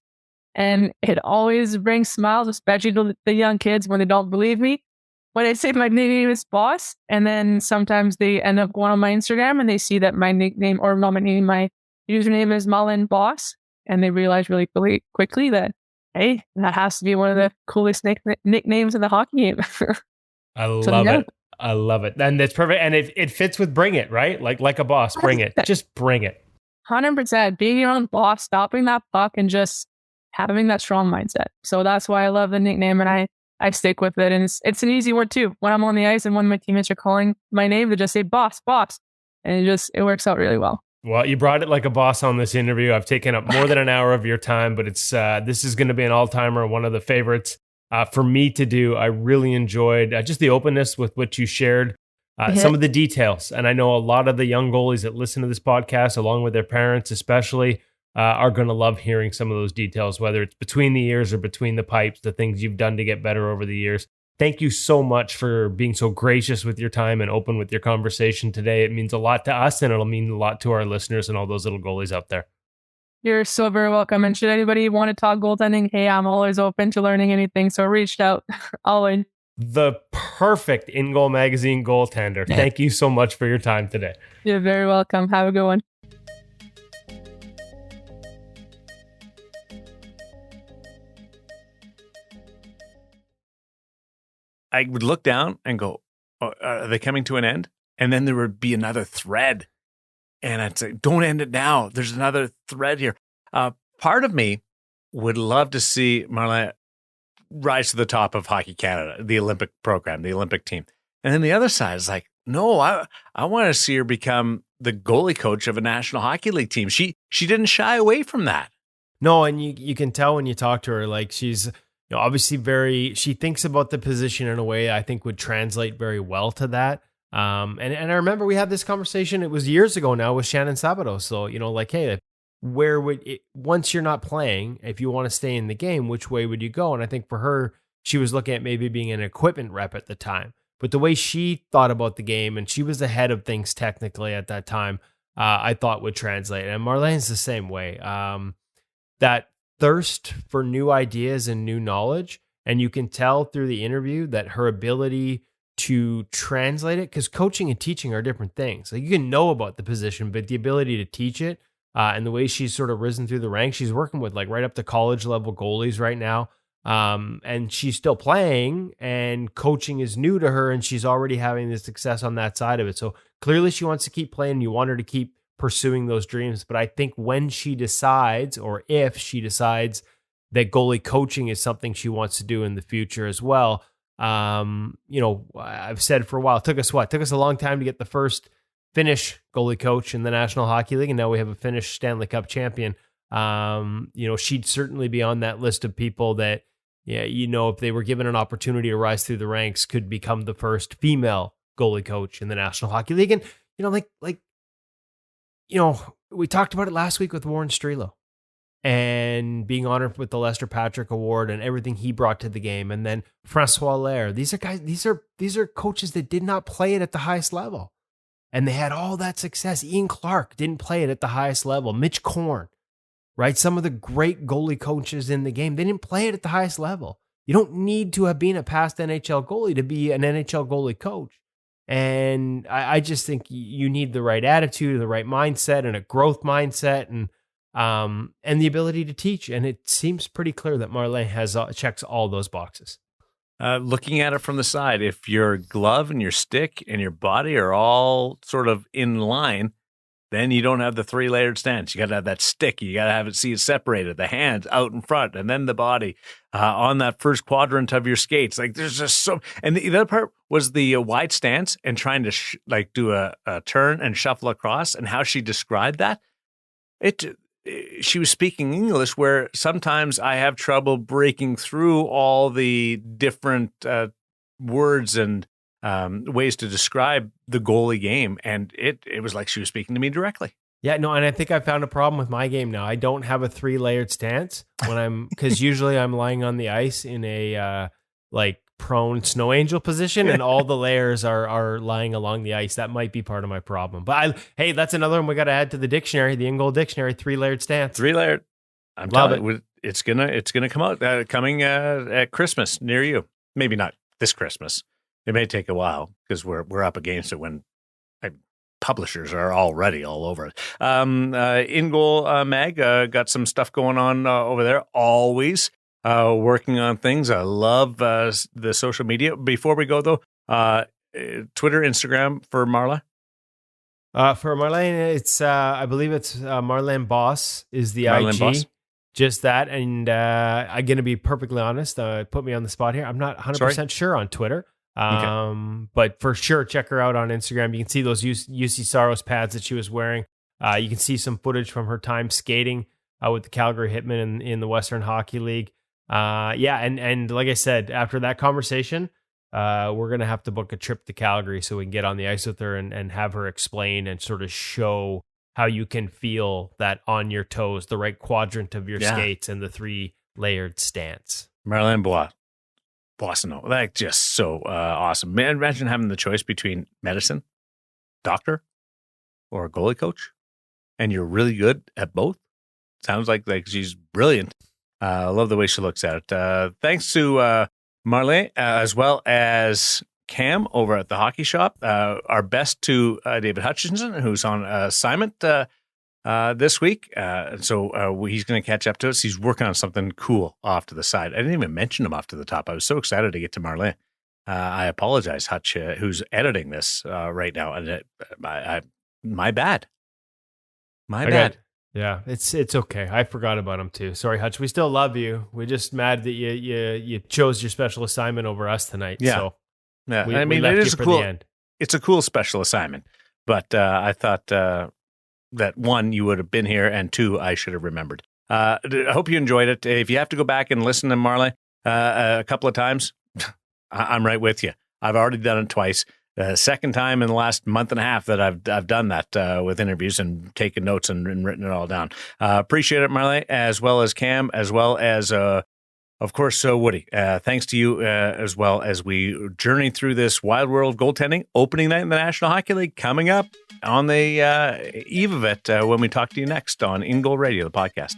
And it always brings smiles, especially to the young kids when they don't believe me. When I say my name is Boss, and then sometimes they end up going on my Instagram and they see that my nickname, or not my name, my username is Marle Boss, and they realize really quickly that, hey, that has to be one of the coolest nicknames in the hockey game. I love it. I love it. And it's perfect. And it fits with bring it, right? Like a boss, bring it. Just bring it. 100%. Being your own boss, stopping that puck and just having that strong mindset. So that's why I love the nickname and I stick with it. And it's an easy word too. When I'm on the ice and when my teammates are calling my name, they just say boss. And it works out really well. Well, you brought it like a boss on this interview. I've taken up more than an hour of your time, but this is going to be an all-timer, one of the favorites for me to do. I really enjoyed just the openness with which you shared some of the details. And I know a lot of the young goalies that listen to this podcast, along with their parents especially, are going to love hearing some of those details, whether it's between the ears or between the pipes, the things you've done to get better over the years. Thank you so much for being so gracious with your time and open with your conversation today. It means a lot to us and it'll mean a lot to our listeners and all those little goalies out there. You're so very welcome. And should anybody want to talk goaltending, hey, I'm always open to learning anything. So reach out. Always. The perfect In Goal Magazine goaltender. Thank you so much for your time today. You're very welcome. Have a good one. I would look down and go, oh, are they coming to an end? And then there would be another thread. And I'd say, don't end it now. There's another thread here. Part of me would love to see Marle rise to the top of Hockey Canada, the Olympic program, the Olympic team. And then the other side is like, no, I want to see her become the goalie coach of a National Hockey League team. She didn't shy away from that. No, and you can tell when you talk to her, like she's obviously she thinks about the position in a way I think would translate very well to that. And I remember we had this conversation, it was years ago now, with Shannon Sabato. So, like, hey, where would it, once you're not playing, if you want to stay in the game, which way would you go? And I think for her, she was looking at maybe being an equipment rep at the time. But the way she thought about the game, and she was ahead of things technically at that time, I thought would translate. And Marlene's the same way. That thirst for new ideas and new knowledge. And you can tell through the interview that her ability to translate it, because coaching and teaching are different things. Like, you can know about the position, but the ability to teach it, and the way she's sort of risen through the ranks, she's working with like right up to college level goalies right now. And she's still playing, and coaching is new to her, and she's already having the success on that side of it. So clearly she wants to keep playing. You want her to keep pursuing those dreams. But I think when she decides, or if she decides, that goalie coaching is something she wants to do in the future as well. I've said for a while, it took us a long time to get the first Finnish goalie coach in the National Hockey League, and now we have a Finnish Stanley Cup champion. She'd certainly be on that list of people that, if they were given an opportunity to rise through the ranks, could become the first female goalie coach in the National Hockey League. And, we talked about it last week with Warren Strelo and being honored with the Lester Patrick Award and everything he brought to the game. And then Francois Lair. These are coaches that did not play it at the highest level. And they had all that success. Ian Clark didn't play it at the highest level. Mitch Korn, right? Some of the great goalie coaches in the game, they didn't play it at the highest level. You don't need to have been a past NHL goalie to be an NHL goalie coach. And I just think you need the right attitude, the right mindset, and a growth mindset, and the ability to teach. And it seems pretty clear that Marle checks all those boxes. Looking at it from the side, if your glove and your stick and your body are all sort of in line, then you don't have the 3-layered stance. You got to have that stick. You got to have it separated. The hands out in front, and then the body on that first quadrant of your skates. Like, there's just so. And the other part was the wide stance and trying to do a turn and shuffle across, and how she described that. She was speaking English, where sometimes I have trouble breaking through all the different words and ways to describe the goalie game. And it was like she was speaking to me directly. Yeah, no, and I think I found a problem with my game now. I don't have a 3-layered stance because usually I'm lying on the ice in a prone snow angel position, and all the layers are lying along the ice. That might be part of my problem. But hey, that's another one we got to add to the dictionary, the in-goal dictionary, 3-layered stance. 3-layered. I'm telling you, it's gonna come out coming at Christmas near you. Maybe not this Christmas. It may take a while because we're up against it when publishers are already all over it. In-goal mag got some stuff going on over there. Always. Working on things. I love the social media. Before we go, though, Twitter, Instagram for Marle? For Marlene, it's I believe it's Marlene Boss is the Marlene IG. Boss? Just that. And I'm going to be perfectly honest. Put me on the spot here. I'm not 100% sure on Twitter. But for sure, check her out on Instagram. You can see those Juuse Saros pads that she was wearing. You can see some footage from her time skating with the Calgary Hitmen in the Western Hockey League. And like I said, after that conversation, we're going to have to book a trip to Calgary so we can get on the ice with her and have her explain and sort of show how you can feel that on your toes, the right quadrant of your skates, and the 3-layered stance. Marlene Boissonnault. That's just so awesome. Man, imagine having the choice between medicine, doctor, or a goalie coach, and you're really good at both. Sounds like she's brilliant. I love the way she looks at it. Thanks to Marle, as well as Cam over at the Hockey Shop. Our best to David Hutchinson, who's on assignment this week. So he's going to catch up to us. He's working on something cool off to the side. I didn't even mention him off to the top. I was so excited to get to Marle. I apologize, Hutch, who's editing this right now. And my bad. My bad. Yeah, it's okay. I forgot about him too. Sorry, Hutch. We still love you. We're just mad that you chose your special assignment over us tonight. Yeah. So yeah. We left you for the end. It's a cool special assignment. But I thought that 1, you would have been here, and 2, I should have remembered. I hope you enjoyed it. If you have to go back and listen to Marle a couple of times, I'm right with you. I've already done it twice. second time in the last month and a half that I've done that with interviews and taken notes and written it all down. Appreciate it, Marle, as well as Cam, as well as of course, Woody. Thanks to you as well as we journey through this wild world of goaltending. Opening night in the National Hockey League coming up on the eve of it when we talk to you next on In Goal Radio, the podcast.